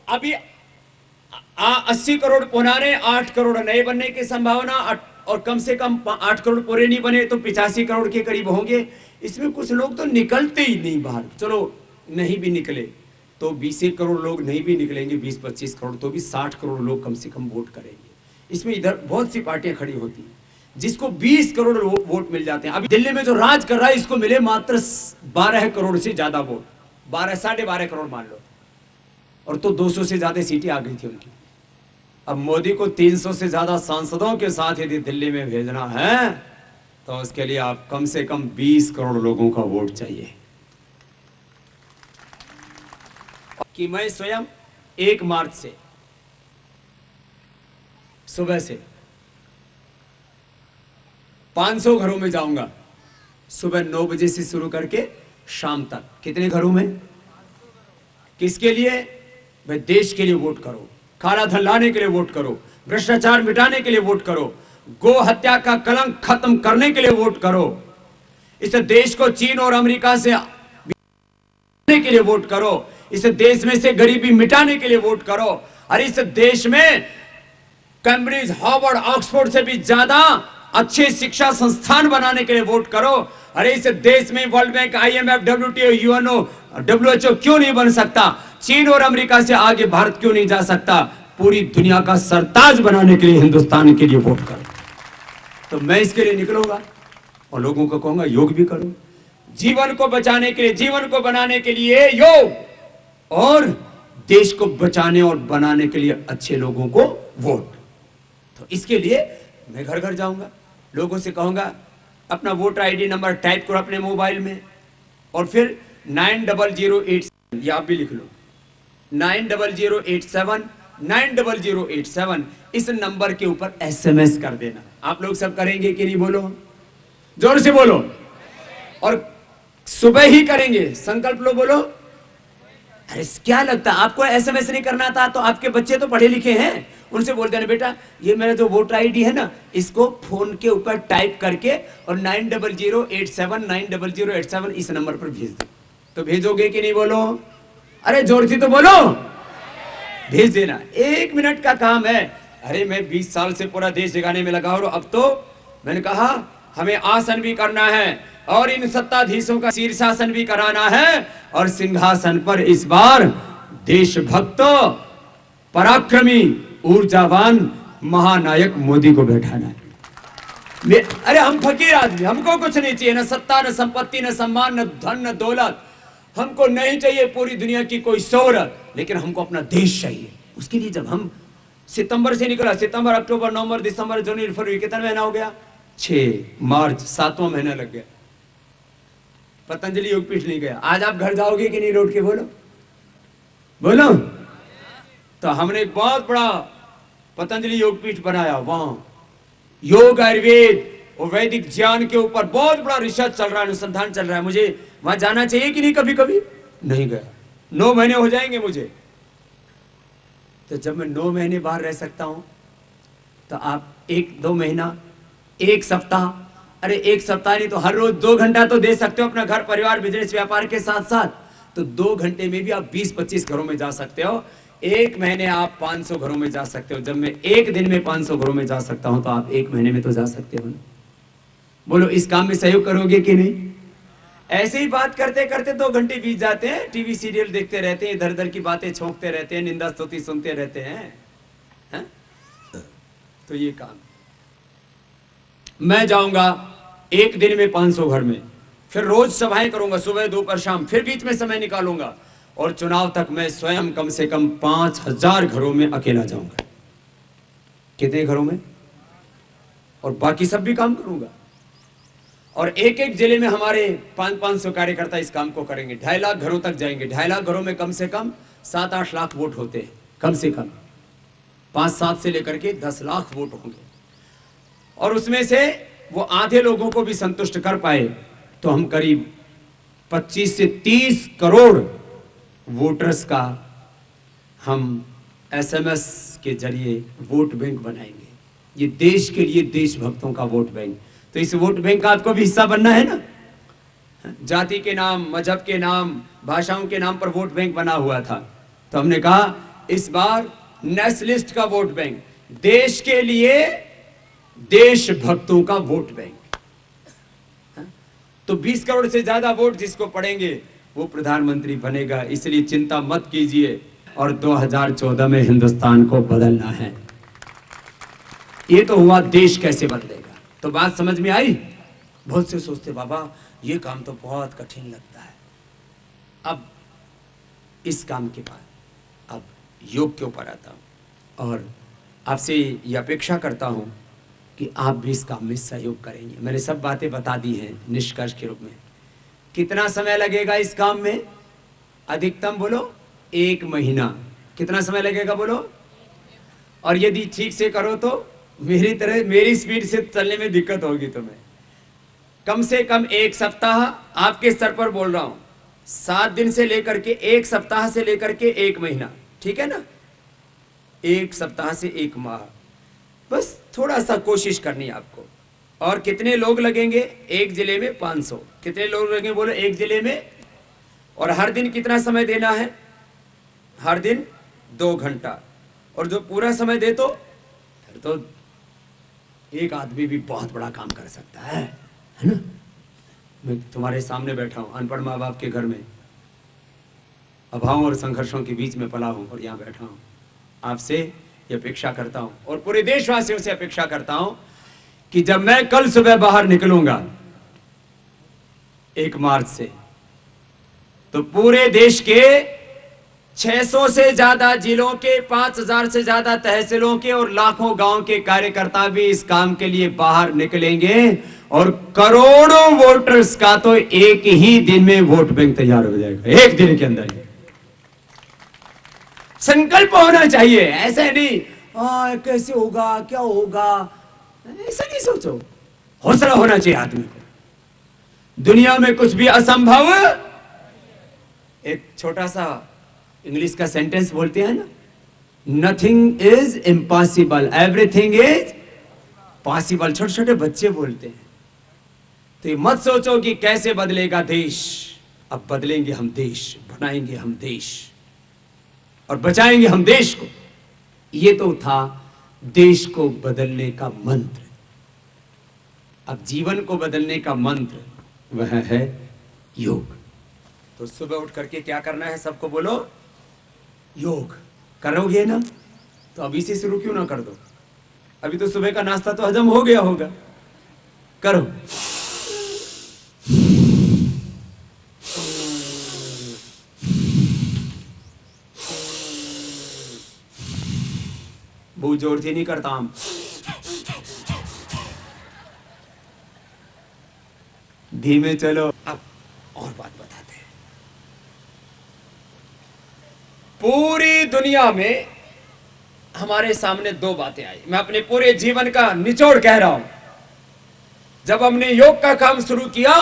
अभी 80 करोड़ पुराने, 8 करोड़ नए बनने की संभावना, और कम से कम 8 करोड़ पूरे नहीं बने तो 85 करोड़ के करीब होंगे। इसमें कुछ लोग तो निकलते ही नहीं बाहर। चलो नहीं भी निकले तो 20 करोड़ लोग नहीं भी निकलेंगे, 20-25 करोड़ तो भी 60 करोड़ लोग कम से कम वोट करेंगे। इसमें इधर बहुत सी पार्टियां खड़ी होती हैं जिसको 20 करोड़ वोट मिल जाते हैं। अभी दिल्ली में जो राज कर रहा है इसको मिले मात्र 12 करोड़ से ज्यादा वोट, 12-12.5 करोड़ मान लो, और तो 200 से ज्यादा सीटें आ गई थी उनकी। अब मोदी को 300 से ज्यादा सांसदों के साथ यदि दिल्ली में भेजना है तो उसके लिए आप कम से कम 20 करोड़ लोगों का वोट चाहिए। कि मैं स्वयं 1 मार्च से सुबह से 500 घरों में जाऊंगा, सुबह 9 बजे से शुरू करके शाम तक। कितने घरों में? किसके लिए? भाई देश के लिए वोट करो, काला धन लाने के लिए वोट करो, भ्रष्टाचार मिटाने के लिए वोट करो, गो हत्या का कलंक खत्म करने के लिए वोट करो, इस देश को चीन और अमेरिका से के लिए वोट करो, इस देश में से गरीबी मिटाने के लिए वोट करो। और इस देश में कैम्ब्रिज, हार्वर्ड, ऑक्सफोर्ड से भी ज्यादा अच्छे शिक्षा संस्थान बनाने के लिए वोट करो। अरे इस देश में world bank, IMF, WTO, UNO, WHO क्यों नहीं बन सकता? चीन और अमेरिका से आगे भारत क्यों नहीं जा सकता? पूरी दुनिया का सरताज बनाने के लिए हिंदुस्तान के लिए वोट करो। तो मैं इसके लिए निकलूंगा और लोगों को कहूंगा योग भी करो, जीवन को बचाने के लिए, जीवन को बनाने के लिए योग, और देश को बचाने और बनाने के लिए अच्छे लोगों को वोट। तो इसके लिए मैं घर घर जाऊंगा, लोगों से कहूंगा अपना वोटर ID नंबर टाइप करो अपने मोबाइल में, और फिर 90087, ये आप भी लिख लो, 90087 इस नंबर के ऊपर SMS कर देना। आप लोग सब करेंगे कि नहीं? बोलो, जोर से बोलो, और सुबह ही करेंगे, संकल्प लो, बोलो। अरे क्या लगता है आपको SMS नहीं करना था? तो आपके बच्चे तो पढ़े लिखे हैं, उनसे बोल देना बेटा ये मेरा जो वोटर ID है ना, इसको फोन के ऊपर टाइप करके और 90087 इस नंबर पर भेज दो। तो भेजोगे कि नहीं? बोलो, अरे जोर से तो बोलो, भेज देना। 1 मिनट का काम है। अरे मैं 20 साल से पूरा देश जगाने में लगा, और अब तो मैंने कहा हमें आसन भी करना है और इन सत्ताधीशों का शीर्षासन भी कराना है, और सिंहासन पर इस बार देशभक्त, पराक्रमी, ऊर्जावान महानायक मोदी को बैठाना है। अरे हम फकीर आदमी, हमको कुछ नहीं चाहिए, न सत्ता, न संपत्ति, न सम्मान, न धन, न दौलत। हमको नहीं चाहिए पूरी दुनिया की कोई शोहरत, लेकिन हमको अपना देश चाहिए। उसके लिए जब हम सितंबर से निकला, सितंबर, अक्टूबर, नवंबर, दिसंबर, जनवरी, फरवरी, कितना महीना हो गया? 6 मार्च, 7वां महीना लग गया। पतंजलि योगपीठ नहीं गया। आज आप घर जाओगे कि नहीं लौट के? बोलो, बोलो। तो हमने एक बहुत बड़ा पतंजलि योगपीठ बनाया, वहां योग, आयुर्वेद और वैदिक ज्ञान के ऊपर बहुत बड़ा रिसर्च चल रहा है, अनुसंधान चल रहा है। मुझे वहां जाना चाहिए कि नहीं? कभी कभी नहीं गया। 9 महीने हो जाएंगे मुझे। तो जब मैं 9 महीने बाहर रह सकता हूं, तो आप 1-2 महीना, 1 सप्ताह, अरे 1 सप्ताह नहीं तो हर रोज 2 घंटा तो दे सकते हो अपना घर परिवार बिजनेस व्यापार के साथ साथ। तो 2 घंटे में भी आप 20-25 घरों में जा सकते हो। 1 महीने आप 500 घरों में जा सकते हो। जब मैं 1 दिन में 500 घरों में जा सकता हूं, तो आप 1 महीने में तो जा सकते हो ना? बोलो, इस काम में सहयोग करोगे कि नहीं? ऐसे ही बात करते करते 2 घंटे बीत जाते हैं, टीवी सीरियल देखते रहते हैं, इधर उधर की बातें छोंकते रहते हैं, निंदा स्तुति सुनते रहते हैं, है? तो ये काम मैं जाऊंगा 1 दिन में 500 घर में, फिर रोज सभाएं करूंगा, सुबह, दोपहर, शाम, फिर बीच में समय निकालूंगा, और चुनाव तक मैं स्वयं कम से कम 5000 घरों में अकेला जाऊंगा। कितने घरों में? और बाकी सब भी काम करूंगा। और एक एक जिले में हमारे 500-500 कार्यकर्ता इस काम को करेंगे। 2.5 लाख घरों तक जाएंगे। 2.5 लाख घरों में कम से कम 7-8 लाख वोट होते हैं, कम से कम 5-7 से लेकर के 10 लाख वोट होंगे। और उसमें से वो आधे लोगों को भी संतुष्ट कर पाए तो हम करीब 25 से 30 करोड़ वोटर्स का हम SMS के जरिए वोट बैंक बनाएंगे। ये देश के लिए देशभक्तों का वोट बैंक। तो इस वोट बैंक का आपको भी हिस्सा बनना है ना? जाति के नाम, मजहब के नाम, भाषाओं के नाम पर वोट बैंक बना हुआ था। तो हमने कहा इस बार नेशनलिस्ट का वोट बैंक, देश के लिए देशभक्तों का वोट बैंक। तो 20 करोड़ से ज्यादा वोट जिसको पड़ेंगे वो प्रधानमंत्री बनेगा। इसलिए चिंता मत कीजिए, और 2014 में हिंदुस्तान को बदलना है। ये तो हुआ देश कैसे बदलेगा। तो बात समझ में आई? बहुत से सोचते बाबा ये काम तो बहुत कठिन लगता है। अब इस काम के बाद अब योग के ऊपर आता हूं, और आपसे ये अपेक्षा करता हूं कि आप भी इस काम में सहयोग करेंगे। मैंने सब बातें बता दी हैं निष्कर्ष के रूप में। कितना समय लगेगा इस काम में? अधिकतम बोलो 1 महीना। कितना समय लगेगा बोलो? और यदि ठीक से करो तो मेरी तरह, मेरी स्पीड से चलने में दिक्कत होगी तुम्हें। कम से कम 1 सप्ताह, आपके स्तर पर बोल रहा हूं, 7 दिन से लेकर के 1 सप्ताह से लेकर के 1 महीना, ठीक है ना? एक सप्ताह से एक माह, बस थोड़ा सा कोशिश करनी है आपको। और कितने लोग लगेंगे? एक जिले में 500। कितने लोग लगेंगे बोलो एक जिले में? और हर दिन कितना समय देना है? हर दिन 2 घंटा। और जो पूरा समय दे तो फिर तो एक आदमी भी बहुत बड़ा काम कर सकता है ना? मैं तुम्हारे सामने बैठा हूं, अनपढ़ माँ बाप के घर में, अभावों और संघर्षों के बीच में पला हूं और यहाँ बैठा हूं। आपसे ये अपेक्षा करता हूं और पूरे देशवासियों से अपेक्षा करता हूं कि जब मैं कल सुबह बाहर निकलूंगा 1 मार्च से, तो पूरे देश के 600 से ज्यादा जिलों के, 5000 से ज्यादा तहसीलों के और लाखों गांव के कार्यकर्ता भी इस काम के लिए बाहर निकलेंगे और करोड़ों वोटर्स का तो एक ही दिन में वोट बैंक तैयार हो जाएगा, एक दिन के अंदर। संकल्प होना चाहिए, ऐसे नहीं कैसे होगा, क्या होगा, ऐसा नहीं सोचो। हौसला होना चाहिए आदमी को। दुनिया में कुछ भी असंभव। एक छोटा सा इंग्लिश का सेंटेंस बोलते हैं ना, nothing is impossible, everything is possible. छोटे छोटे बच्चे बोलते हैं। तो ये मत सोचो कि कैसे बदलेगा देश। अब बदलेंगे हम देश, बनाएंगे हम देश और बचाएंगे हम देश को। ये तो था देश को बदलने का मंत्र। अब जीवन को बदलने का मंत्र वह है योग। तो सुबह उठ करके क्या करना है? सबको बोलो योग। करोगे ना? तो अभी से शुरू क्यों ना कर दो? अभी तो सुबह का नाश्ता तो हजम हो गया होगा। करो। बहुत जोर से नहीं करता हम। धीमे चलो। अब और बात बताते हैं। पूरी दुनिया में हमारे सामने 2 बातें आई। मैं अपने पूरे जीवन का निचोड़ कह रहा हूं। जब हमने योग का काम शुरू किया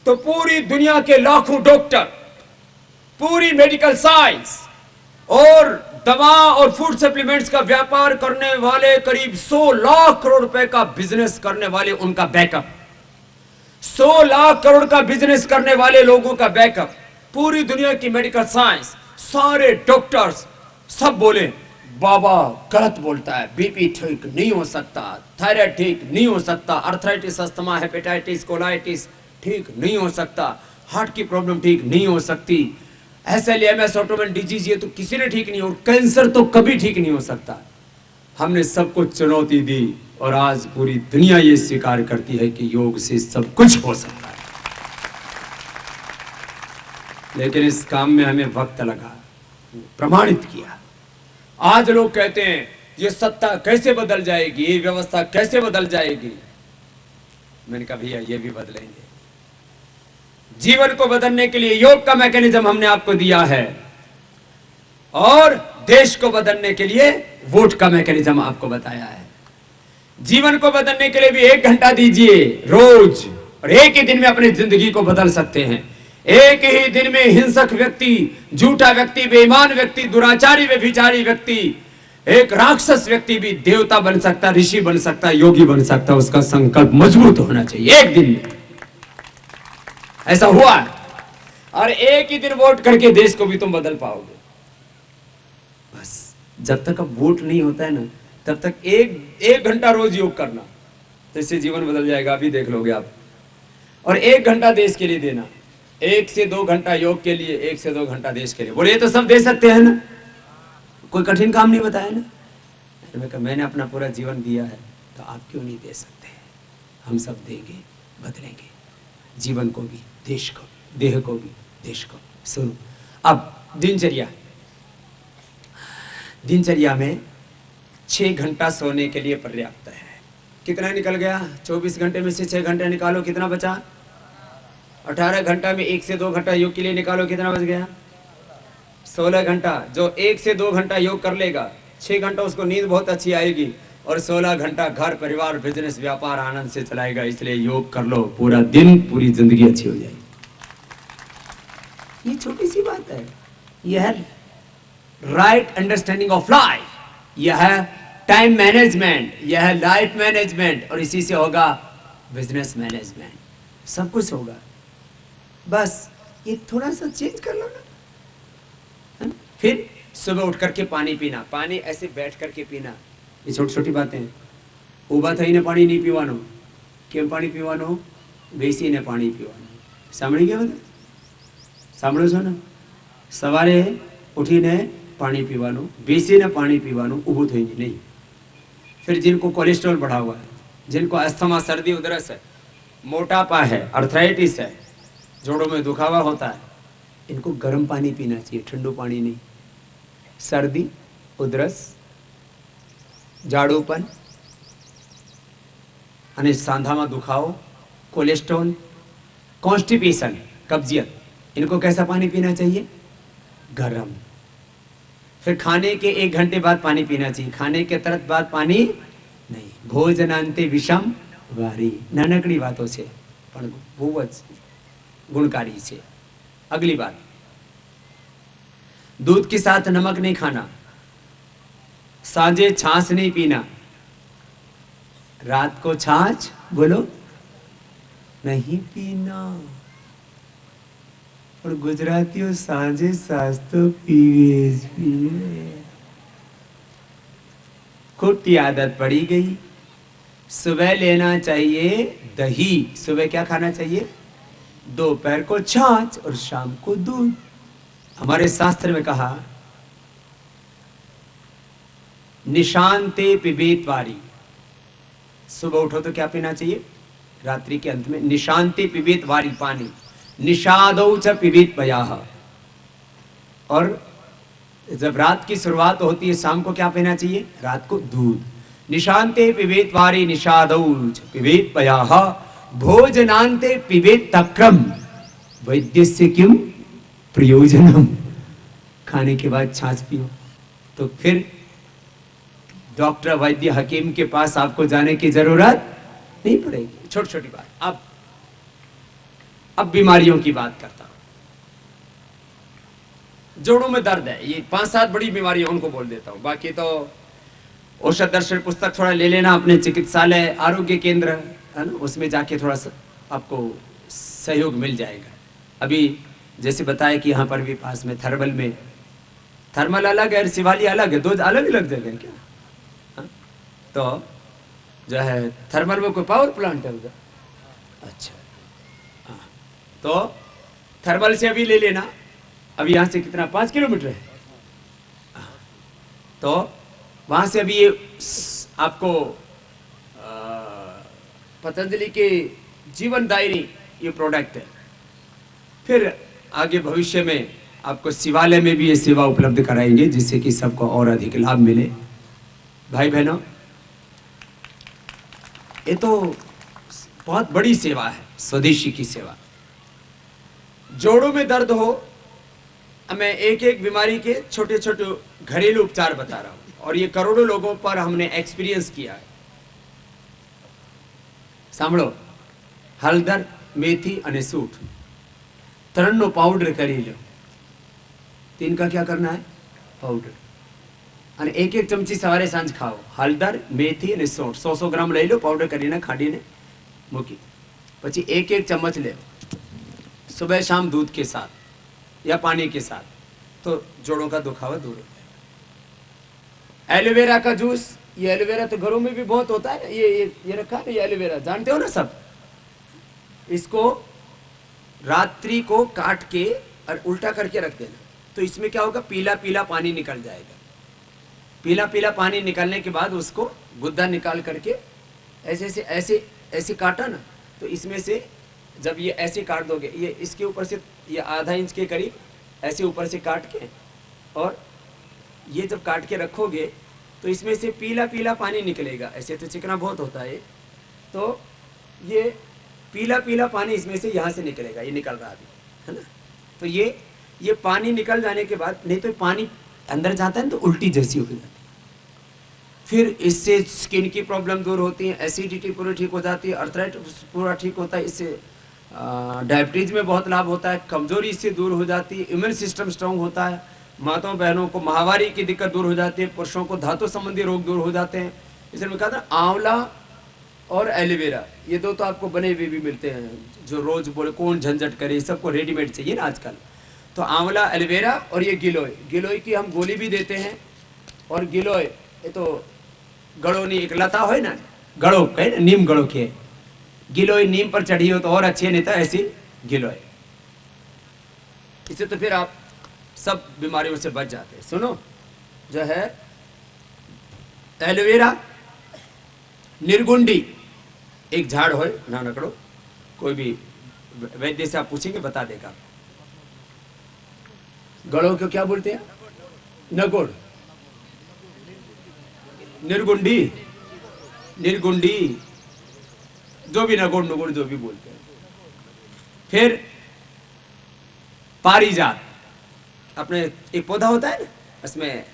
तो पूरी दुनिया के लाखों डॉक्टर, पूरी मेडिकल साइंस और दवा और फूड सप्लीमेंट्स का व्यापार करने वाले, करीब 100 लाख करोड़ रुपए का बिजनेस करने वाले, उनका बैकअप, 100 लाख करोड़ का बिजनेस करने वाले लोगों का बैकअप, पूरी दुनिया की मेडिकल साइंस, सारे डॉक्टर्स सब बोले बाबा गलत बोलता है, बीपी ठीक नहीं हो सकता, थायराइड ठीक नहीं हो सकता, अर्थराइटिस, अस्थमा, हेपेटाइटिस, कोलाइटिस ठीक नहीं हो सकता, हार्ट की प्रॉब्लम ठीक नहीं हो सकती, SLEMS ऑटोइम्यून डिजीज ये तो किसी ने ठीक नहीं हो, कैंसर तो कभी ठीक नहीं हो सकता। हमने सबको चुनौती दी और आज पूरी दुनिया ये स्वीकार करती है कि योग से सब कुछ हो सकता है। लेकिन इस काम में हमें वक्त लगा, प्रमाणित किया। आज लोग कहते हैं ये सत्ता कैसे बदल जाएगी, ये व्यवस्था कैसे बदल जाएगी। मैंने कहा भैया ये भी बदलेंगे। जीवन को बदलने के लिए योग का मैकेनिज्म हमने आपको दिया है और देश को बदलने के लिए वोट का मैकेनिज्म आपको बताया है। जीवन को बदलने के लिए भी 1 घंटा दीजिए रोज और एक ही दिन में अपनी जिंदगी को बदल सकते हैं। एक ही दिन में हिंसक व्यक्ति, झूठा व्यक्ति, बेईमान व्यक्ति, दुराचारी व्यभिचारी व्यक्ति, एक राक्षस व्यक्ति भी देवता बन सकता, ऋषि बन सकता, योगी बन सकता। उसका संकल्प मजबूत होना चाहिए। एक दिन में ऐसा हुआ और एक ही दिन वोट करके देश को भी तुम बदल पाओगे। बस जब तक अब वोट नहीं होता है ना, तब तक एक घंटा रोज योग करना, तो इससे जीवन बदल जाएगा। अभी देख लोगे आप। और 1 घंटा देश के लिए देना, 1 से 2 घंटा योग के लिए, 1 से 2 घंटा देश के लिए। बोले ये तो सब दे सकते हैं ना, कोई कठिन काम नहीं बताया ना। मैंने अपना पूरा जीवन दिया है, तो आप क्यों नहीं दे सकते? हम सब देंगे, बदलेंगे जीवन को भी, देश को, देह को भी, देश को। सुनो अब दिनचर्या में 6 घंटा सोने के लिए पर्याप्त है। कितना निकल गया? 24 घंटे में से 6 घंटे निकालो, कितना बचा? 18 घंटा में 1 से 2 घंटा योग के लिए निकालो, कितना बच गया? 16 घंटा। जो 1 से 2 घंटा योग कर लेगा, 6 घंटा उसको नींद बहुत अच्छी आएगी और 16 घंटा घर परिवार बिजनेस व्यापार आनंद से चलाएगा। इसलिए योग कर लो, पूरा दिन पूरी जिंदगी अच्छी हो जाएगी। ये छोटी सी बात है, यह राइट अंडरस्टैंडिंग ऑफ लाइफ, यह है टाइम मैनेजमेंट, यह है लाइफ मैनेजमेंट, और इसी से होगा बिजनेस मैनेजमेंट, सब कुछ होगा। बस ये थोड़ा सा चेंज कर लो ना, है ना? फिर सुबह उठ करके पानी पीना, पानी ऐसे बैठ करके पीना, ये छोटी छोटी बातें हैं। ઊભા થઈને પાણી નહીં પીવાનું, કેમ પાણી પીવાનું? બેસીને પાણી પીવાનું। સાંભળી ગયા બધા? સાંભળો છો ને? સવારે ઉઠીને પાણી પીવાનું, બેસીને પાણી પીવાનું, ઊભું થઈને નહીં। फिर जिनको कोलेस्ट्रॉल बढ़ा हुआ है, जिनको अस्थमा, सर्दी, उधरस है, मोटापा है, अर्थराइटिस है, जोड़ों में दुखावा होता है, इनको गर्म पानी पीना चाहिए, ठंडू पानी नहीं। सर्दी, उधरस, जाड़ोपन અને सांधाમાં दुखाओ, कोलेस्ट्रॉल, कॉन्स्टिपेशन, कब्जियत, इनको कैसा पानी पीना चाहिए? गर्म। फिर खाने के 1 घंटे बाद पानी पीना चाहिए, खाने के तुरंत बाद पानी नहीं। भोजनांते विषम वारी, नानकड़ी बातों से पण बहुत गुणकारी છે। अगली बात, दूध के साथ नमक नहीं खाना, सांझे छाछ नहीं पीना, रात को छाछ बोलो नहीं पीना। और गुजरातियों सांझे छाछ तो पीवे ज पीवे। खोटी आदत पड़ी गई। सुबह लेना चाहिए दही, सुबह क्या खाना चाहिए? दोपहर को छाछ और शाम को दूध। हमारे शास्त्र में कहा निशांते पिबेत वारी, सुबह उठो तो क्या पीना चाहिए? रात्रि के अंत में निशांते पिबेत वारी पानी, निषादौ च पिबेत पयाः। और जब रात की शुरुआत होती है शाम को क्या पीना चाहिए? रात को दूध। निशांते पिबेत वारी निषादौ च पिबेत पयाः, भोजनांते पिबेत तक्रम, वैद्यस्य किम प्रयोजनम। खाने के बाद छाछ पियो। तो फिर डॉक्टर, वैद्य, हकीम के पास आपको जाने की जरूरत नहीं पड़ेगी। छोटी छोटी बात। अब बीमारियों की बात करता हूं। जोड़ों में दर्द है, ये 5-7 बड़ी बीमारियां उनको बोल देता हूं, बाकी तो औषध दर्शन पुस्तक थोड़ा ले लेना, अपने चिकित्सालय आरोग्य केंद्र है ना, उसमें जाके थोड़ा सा आपको सहयोग मिल जाएगा। अभी जैसे बताया कि यहाँ पर भी पास में थर्मल में, थर्मल अलग है, शिवाली अलग है, 2 अलग अलग जगह है क्या? हाँ? तो जो है थर्मल में कोई पावर प्लांट है उधर? अच्छा, हाँ, तो थर्मल से अभी ले लेना। अभी यहाँ से कितना, 5 किलोमीटर है, हाँ, तो वहां से अभी ये आपको पतंजलि के जीवन दायनी ये प्रोडक्ट है। फिर आगे भविष्य में आपको शिवालय में भी ये सेवा उपलब्ध कराएंगे, जिससे कि सबको और अधिक लाभ मिले। भाई बहनों, ये तो बहुत बड़ी सेवा है, स्वदेशी की सेवा। जोड़ों में दर्द हो, मैं एक एक बीमारी के छोटे छोटे घरेलू उपचार बता रहा हूं, और ये करोड़ों लोगों पर हमने एक्सपीरियंस किया है। सांभळो, हलदर, मेथी અને सूट ત્રણનો પાવડર કરી લો। तीन का क्या करना है? पाउडर। અને એક એક ચમચી સવારે સાંજ ખાઓ। હળદર, મેથી અને સૂંઠ 100 ગ્રામ લઈ લો, પાવડર કરીને ખાડીને મૂકી, પછી એક એક ચम्मच ले सुबह शाम दूध के साथ या पानी के साथ, तो जोड़ों का दुखावा दूर हो जाए। एलोवेरा का जूस, ये एलोवेरा तो घरों में भी बहुत होता है, ये रखा है, ये एलोवेरा जानते हो ना सब। इसको रात्रि को काट के और उल्टा करके रख देना, तो इसमें क्या होगा, पीला पीला पानी निकल जाएगा। पीला पीला पानी निकलने के बाद उसको गुद्दा निकाल करके ऐसे ऐसे ऐसे ऐसे काटा ना, तो इसमें से जब ये ऐसे काट दोगे, ये इसके ऊपर से ये आधा इंच के करीब ऐसे ऊपर से काट के, और ये जब काट के रखोगे तो इसमें से पीला पीला पानी निकलेगा। ऐसे तो चिकना बहुत होता है, तो ये पीला पीला पानी इसमें से यहाँ से निकलेगा, ये निकल रहा अभी, है ना। तो ये पानी निकल जाने के बाद, नहीं तो पानी अंदर जाता है तो उल्टी जैसी हो जाती है। फिर इससे स्किन की प्रॉब्लम दूर होती है, एसिडिटी पूरी ठीक हो जाती है, अर्थराइटिस पूरा ठीक होता है, इससे डायबिटीज में बहुत लाभ होता है, कमजोरी इससे दूर हो जाती है, इम्यून सिस्टम स्ट्रांग होता है, माताओं बहनों को माहवारी की दिक्कत दूर हो जाती है, पुरुषों को धातु संबंधी रोग दूर हो जाते हैं। इसलिए मैं कहता हूं आंवला और एलोवेरा ये दो तो आपको बने हुए भी मिलते हैं, जो रोज बोले कौन झंझट करे, सबको रेडीमेड चाहिए ना आजकल। तो आंवला, एलोवेरा और ये गिलोय, गिलोय की हम गोली भी देते हैं। और गिलोय ये तो गड़ोनी एक लता हो ना, गड़ो कहे ना, नीम गड़ो के, गिलोय नीम पर चढ़ी हो तो और अच्छी नहीं था, ऐसी गिलोय। इससे तो फिर आप सब बीमारियों से बच जाते हैं। सुनो, जो है एलोवेरा, निर्गुंडी एक झाड़ हो ना, नकड़ो, कोई भी वैद्य से आप पूछेंगे बता देगा। गड़ों को क्या बोलते हैं? नगुड़, निर्गुंडी, निर्गुंडी, जो भी नगुड़ नगुड़ जो भी बोलते हैं। फिर पारिजात, अपने एक पौधा होता है ना, उसमें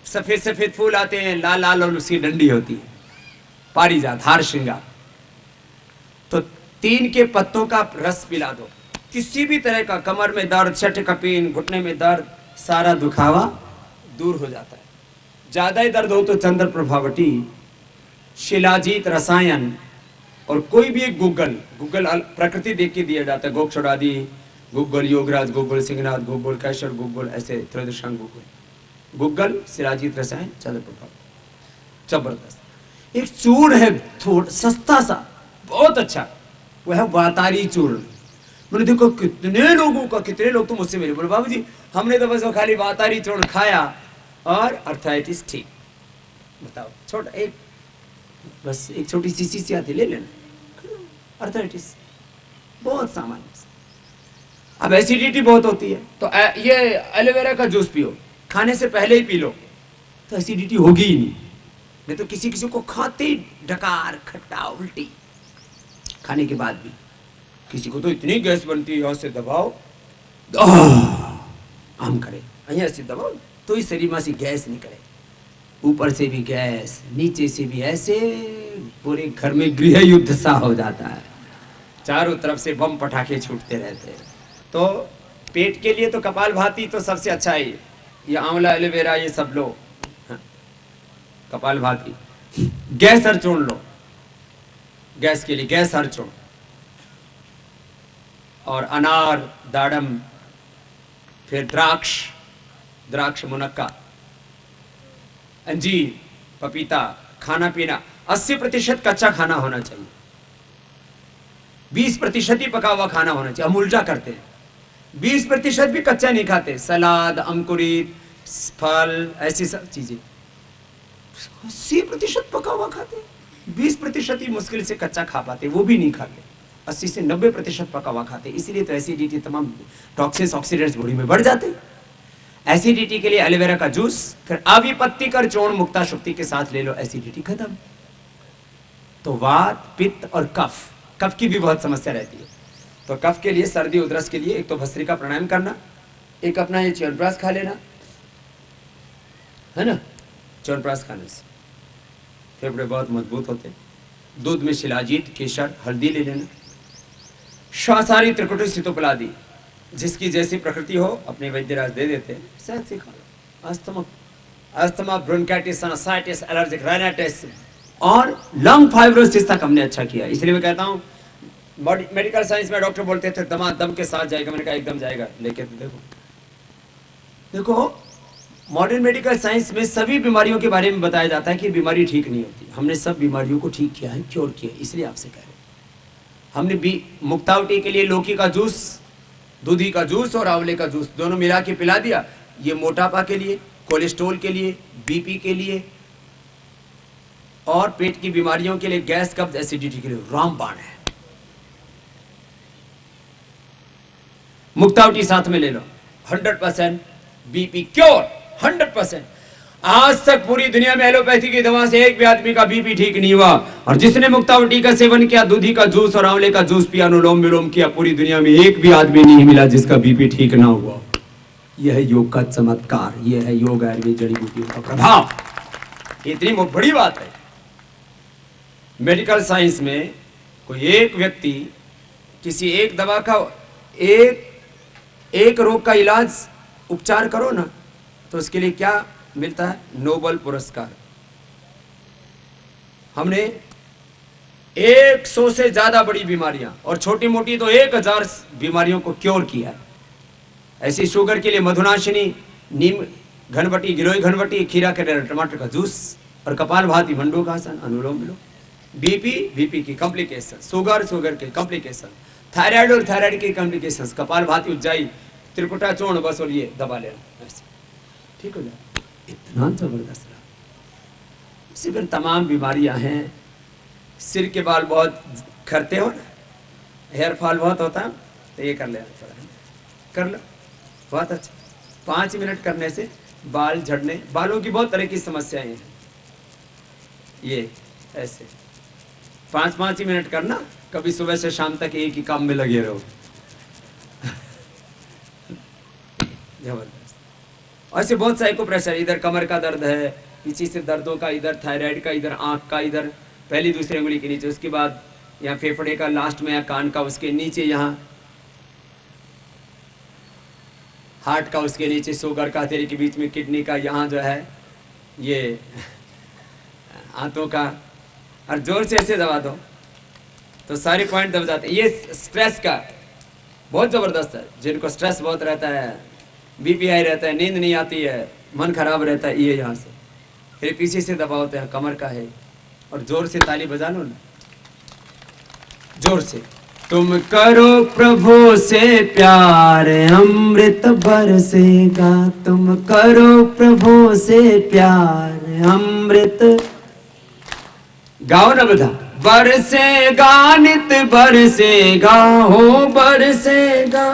सफेद सफेद फूल आते हैं, लाल लाल, और उसकी डंडी होती है, पारिजात, हार श्रृंगार। तो 3 के पत्तों का रस पिला दो, किसी भी तरह का कमर में दर्द, छठ कपीन, घुटने में दर्द, सारा दुखावा दूर हो जाता है। ज्यादा ही दर्द हो तो चंद्र प्रभावटी, शिलाजीत रसायन, और कोई भी एक गूगल, गूगल प्रकृति देख के दिया जाता है, गोक्षरादि गूगल, योगराज गूगल, सिंहनाथ गूगल, कैशर गूगल, ऐसे त्रयोदशांग गूगल, गूगल, शिलाजीत रसायन, चंद्र प्रभाव, जबरदस्त। एक चूर्ण है थोड़ा सस्ता सा, बहुत अच्छा, वो है वातारी चूर्ण। मैंने देखो कितने लोगों का, कितने लोग तो मुझसे मिले, बोले बाबू जी हमने तो बस वो खाली वातारी चूर्ण खाया और अर्थराइटिस ठीक। बताओ, छोटा एक, बस एक छोटी सी शीशी आती, ले लेना, अर्थराइटिस बहुत सामान्य। अब एसिडिटी बहुत होती है, तो ये एलोवेरा का जूस पियो, खाने से पहले ही पी लो, तो एसिडिटी होगी ही नहीं तो किसी किसी को खाते ही डकार, खट्टा, उल्टी, खाने के बाद भी। किसी को तो इतनी गैस बनती है, यहाँ से दबाओ, आम करे, यहाँ से दबाओ तो इस शरीर में से गैस निकले, ऊपर से भी गैस, नीचे से भी, ऐसे पूरे घर में गृह युद्ध सा हो जाता है, चारों तरफ से बम पटाखे छूटते रहते हैं। तो पेट के लिए तो कपालभाति तो सबसे अच्छा है, ये आंवला, एलोवेरा, ये सब लो, हाँ, कपालभाति। गैस हर चूर्ण लो, गैस के लिए गैस हर चूर्ण, और अनार, दाड़म, फिर द्राक्ष, द्राक्ष मुनक्का, अंजीर, पपीता, खाना पीना 80% कच्चा खाना होना चाहिए, 20% ही पका हुआ खाना होना चाहिए। हम उल्टा करते हैं, 20% भी कच्चा नहीं खाते, सलाद, अंकुरित फल, ऐसी सब चीजें। 80% पका हुआ खाते, 20% ही मुश्किल से कच्चा खा पाते, वो भी नहीं खाते। 80 से 90% पका हुआ खाते, इसीलिए तो एसिडिटी, तमाम टॉक्सिन्स, ऑक्सीडेंट्स बॉडी में बढ़ जाते हैं। एसिडिटी के लिए एलोवेरा का जूस, फिर आविपत्ति कर चूर्ण मुक्ता शुक्ति के साथ ले लो, एसिडिटी खत्म। तो वात, पित्त और कफ, कफ की भी बहुत समस्या रहती है, तो कफ के लिए, सर्दी उधरस के लिए एक तो भस्त्रिका प्राणायाम करना, एक अपना ये च्यवनप्राश खा लेना, है ना, च्यवनप्राश खाने से फेफड़े बहुत मजबूत होते हैं। दूध में शिलाजीत, केसर, हल्दी ले लेना। श्वासारी त्रिकुटी स्थितोपलादी, जिसकी जैसी प्रकृति हो अपने वैद्यराज दे देते हैं, शायद से खा लो। Asthma, asthma, bronchitis, sinusitis, allergic rhinitis और लंग फाइब्रोसिस तक हमने अच्छा किया। इसलिए मैं कहता हूँ, मेडिकल साइंस में डॉक्टर बोलते थे दम के साथ जाएगा, मैंने कहा एकदम जाएगा, लेके तो देखो देखो मॉडर्न मेडिकल साइंस में सभी बीमारियों के बारे में बताया जाता है कि बीमारी ठीक नहीं होती। हमने सब बीमारियों को ठीक किया है, क्योर किया है, इसलिए आपसे कह रहे हैं। हमने भी मुक्तावटी के लिए लौकी का जूस, दूधी का जूस और आंवले का जूस दोनों मिला के पिला दिया। ये मोटापा के लिए, कोलेस्ट्रॉल के लिए, बीपी के लिए और पेट की बीमारियों के लिए, गैस, कब्ज, एसिडिटी के लिए रामबाण है। मुक्तावटी साथ में ले लो, 100% बीपी क्योर, 100%। आज तक पूरी दुनिया में एलोपैथी की दवा से एक भी आदमी का बीपी ठीक नहीं हुआ, और जिसने मुक्तावटी का सेवन किया, दूधी का जूस और आंवले का जूस पिया, अनुलोम विलोम किया, पूरी दुनिया में एक भी आदमी नहीं मिला जिसका बीपी ठीक ना हुआ। यह है योग का चमत्कार, यह है योग आयुर्वेद जड़ी बूटियों का प्रभाव। इतनी बड़ी बात है। मेडिकल साइंस में कोई एक व्यक्ति किसी एक दवा का एक रोग का इलाज उपचार करो ना तो उसके लिए क्या मिलता है? नोबेल पुरस्कार। हमने 100 से ज्यादा बड़ी बीमारियां और छोटी मोटी तो 1000 बीमारियों को क्योर किया है। ऐसी शुगर के लिए मधुनाशिनी, नीम घनवटी, गिलोय घनवटी, खीरा के टमाटर का जूस और कपालभाति, मंडूकासन, अनुलोम विलोम। बीपी की कॉम्प्लिकेशन, शुगर के कॉम्प्लिकेशन, थायराइड और थायराइड के कॉम्प्लिकेशंस, कपालभाति, उज्जाई, त्रिकुटा चूर्ण, बस और ये दबा लेना, ऐसे ठीक हो जाए। इतना जबरदस्त रहा। इसी पर तमाम बीमारियां हैं। सिर के बाल बहुत खरते हो ना, हेयर फॉल बहुत होता है, तो ये कर लेना थोड़ा, कर लो, बहुत अच्छा। 5 मिनट करने से बाल झड़ने, बालों की बहुत तरह की समस्याएं हैं। ये ऐसे 5-5 ही मिनट करना, कभी सुबह से शाम तक एक ही काम में लगे रहो। जबरदस्त। ऐसे बहुत साइको प्रेशर, इधर कमर का दर्द है, पीछे से दर्दों का, इधर थायराइड का, इधर आंख का, इधर पहली दूसरी उंगली के नीचे, उसके बाद यहाँ फेफड़े का लास्ट में, यहाँ कान का, उसके नीचे यहाँ हार्ट का, उसके नीचे शुगर का, तेरे के बीच में किडनी का, यहाँ जो है ये आंतों का, और जोर से ऐसे दबा दो तो सारे पॉइंट दब जाते हैं। ये स्ट्रेस का बहुत जबरदस्त है। जिनको स्ट्रेस बहुत रहता है, बीपी हाई रहता है, नींद नहीं आती है, मन खराब रहता है, ये यहाँ से फिर पीछे से दबा होते हैं, कमर का है। और जोर से ताली बजा लो ना, जोर से। तुम करो प्रभु से प्यार, अमृत बरसेगा। तुम करो प्रभु से प्यार, अमृत, गाओ ना बता। बरसेगा नित बरसेगा, हो बरसेगा।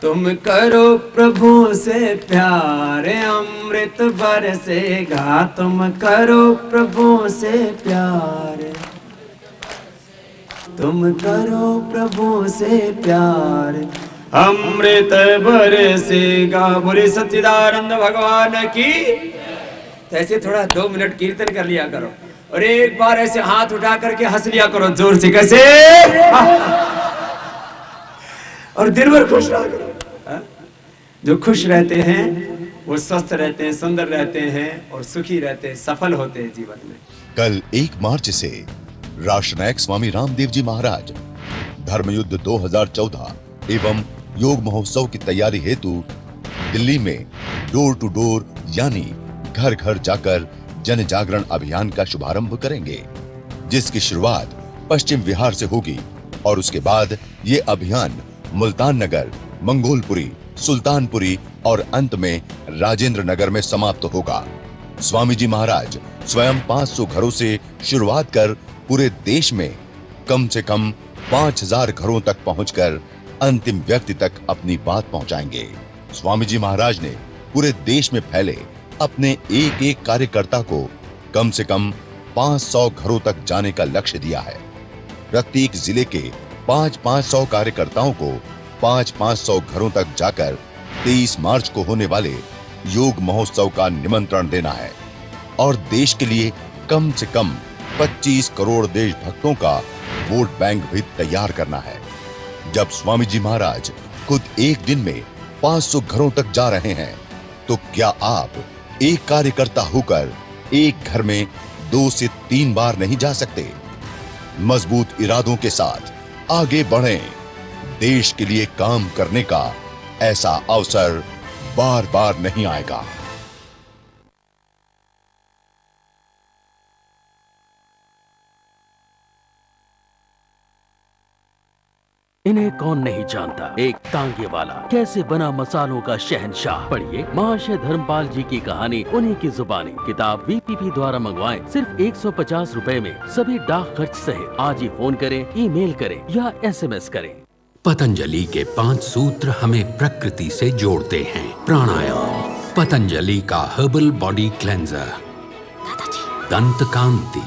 तुम करो प्रभु से प्यार, अमृत बरसेगा। तुम करो प्रभु से प्यार, तुम करो प्रभु से प्यार, अमृत बरसेगा। बोले सच्चिदानंद भगवान की। तो ऐसे थोड़ा 2 मिनट कीर्तन कर लिया करो, और एक बार ऐसे हाथ उठा करके हंस लिया करो जोर से, कैसे और दिन भर खुश रहा करो। जो खुश रहते हैं वो स्वस्थ रहते हैं, सुंदर रहते हैं और सुखी रहते हैं, सफल होते हैं जीवन में। कल 1 मार्च से राष्ट्रनायक स्वामी रामदेव जी महाराज धर्मयुद्ध 2014 एवं योग महोत्सव की तैयारी हेतु दिल्ली में डोर टू डोर यानी घर घर जाकर जन जागरण अभियान का शुभारंभ करेंगे, जिसकी शुरुआत पश्चिम बिहार से होगी और उसके बाद ये अभियान मुल्तान नगर, मंगोलपुरी, सुल्तानपुरी और अंत में राजेंद्र नगर में समाप्त होगा। स्वामी जी महाराज स्वयं 500 घरों से शुरुआत कर पूरे देश में कम से कम 5000 घरों तक पहुंचकर अंतिम व्यक्ति तक अपनी बात पहुंचाएंगे। स्वामी जी महाराज ने पूरे देश में फैले अपने एक एक कार्यकर्ता को कम से कम 500 घरों तक जाने का लक्ष्य दिया है। प्रत्येक जिले के 500 कार्यकर्ताओं को 500 घरों तक जाकर 23 मार्च को होने वाले योग महोत्सव का निमंत्रण देना है और देश के लिए कम से कम 25 करोड़ देशभक्तों का वोट बैंक भी तैयार करना है। जब स्वामी जी महाराज खुद एक दिन में 500 घरों तक जा रहे हैं, तो क्या आप एक कार्यकर्ता होकर एक घर में 2 से 3 बार नहीं जा सकते? मजबूत इरादों के साथ आगे बढ़ें। देश के लिए काम करने का ऐसा अवसर बार बार नहीं आएगा। इन्हें कौन नहीं जानता, एक टांगे वाला कैसे बना मसालों का शहंशाह। पढ़िए महाशय धर्मपाल जी की कहानी उन्हीं की जुबानी। किताब VPP द्वारा मंगवाएं सिर्फ 150 रुपए में, सभी डाक खर्च सहित। आज ही फोन करें, ईमेल करें या SMS करें। पतंजलि के 5 सूत्र हमें प्रकृति से जोड़ते हैं। प्राणायाम, पतंजलि का हर्बल बॉडी क्लेंजर, दंत कांति,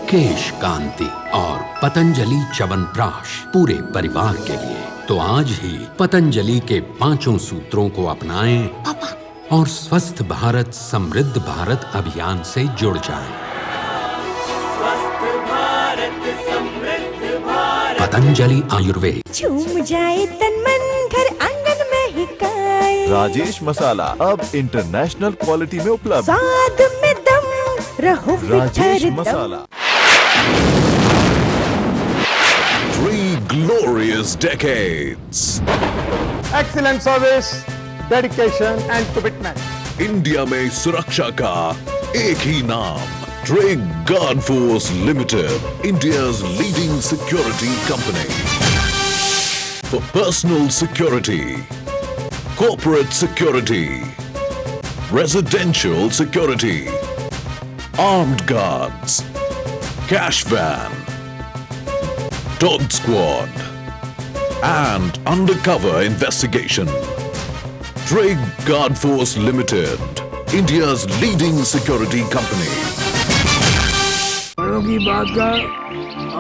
केश कांति और पतंजलि च्यवनप्राश पूरे परिवार के लिए। तो आज ही पतंजलि के 5 सूत्रों को अपनाएं और स्वस्थ भारत समृद्ध भारत अभियान से जुड़ जाएं। स्वस्थ भारत समृद्ध भारत। पतंजलि आयुर्वेद। झूम जाए तन मन, घर आंगन में ही राजेश मसाला अब इंटरनेशनल क्वालिटी में उपलब्ध। स्वाद में दम रहो राजेश फिकर दम। मसाला। 3 glorious decades. excellent service, dedication and commitment. India में सुरक्षा का एक ही नाम, trig guard force limited, India's leading security company for personal security, corporate security, residential security, armed guards, cash van, dog squad, and undercover investigation. Trig Guard Force Limited, India's leading security company. बड़ों की बात का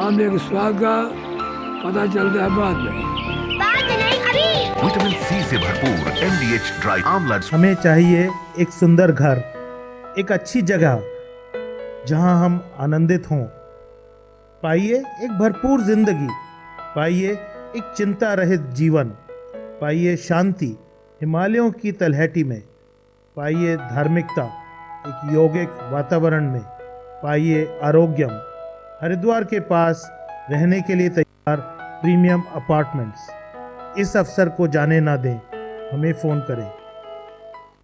आम एक स्वाद का पता चलता है बाद में। विटामिन सी से भरपूर MDH ड्राई आंवला। हमें चाहिए एक सुंदर घर, एक अच्छी जगह जहां हम आनंदित हों। पाइए एक भरपूर जिंदगी, पाइए एक चिंता रहित जीवन, पाइए शांति हिमालयों की तलहटी में, पाइए धार्मिकता एक योगिक वातावरण में, पाइए आरोग्यम हरिद्वार के पास रहने के लिए तैयार प्रीमियम अपार्टमेंट्स। इस अवसर को जाने ना दें, हमें फोन करें।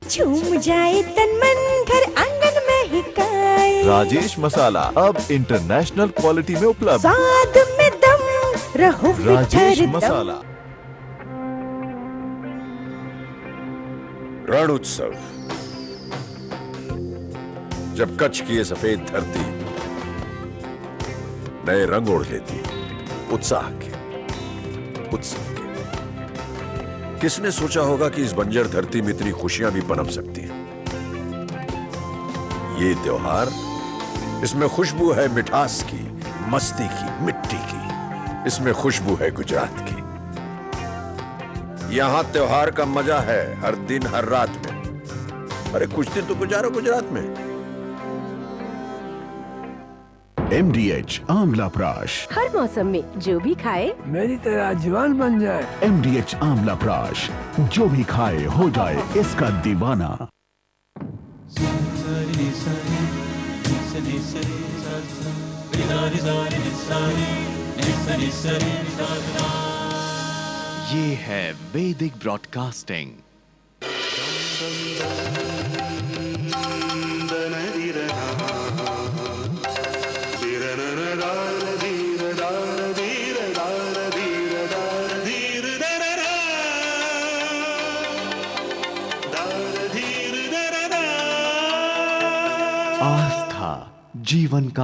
झूम जाए तन मन घर आंगन में हिकाए। राजेश मसाला अब इंटरनेशनल क्वालिटी में उपलब्ध। स्वाद में दम रहो राजेश फिकर दम। मसाला। रण उत्सव, जब कच्छ की ये सफेद धरती नए रंग ओढ़ लेती, उत्साह के, उत्सव के। किसने सोचा होगा कि इस बंजर धरती में इतनी खुशियां भी पनप सकती हैं। ये त्योहार, इसमें खुशबू है मिठास की, मस्ती की, मिट्टी की। इसमें खुशबू है गुजरात की। यहां त्योहार का मजा है हर दिन हर रात में। अरे कुछ दिन तो गुजारो गुजरात में। MDH आंवला प्राश। हर मौसम में जो भी खाए मेरी तरह जवान बन जाए। MDH आंवला प्राश, जो भी खाए हो जाए इसका दीवाना। ये है वैदिक ब्रॉडकास्टिंग। आस्था जीवन का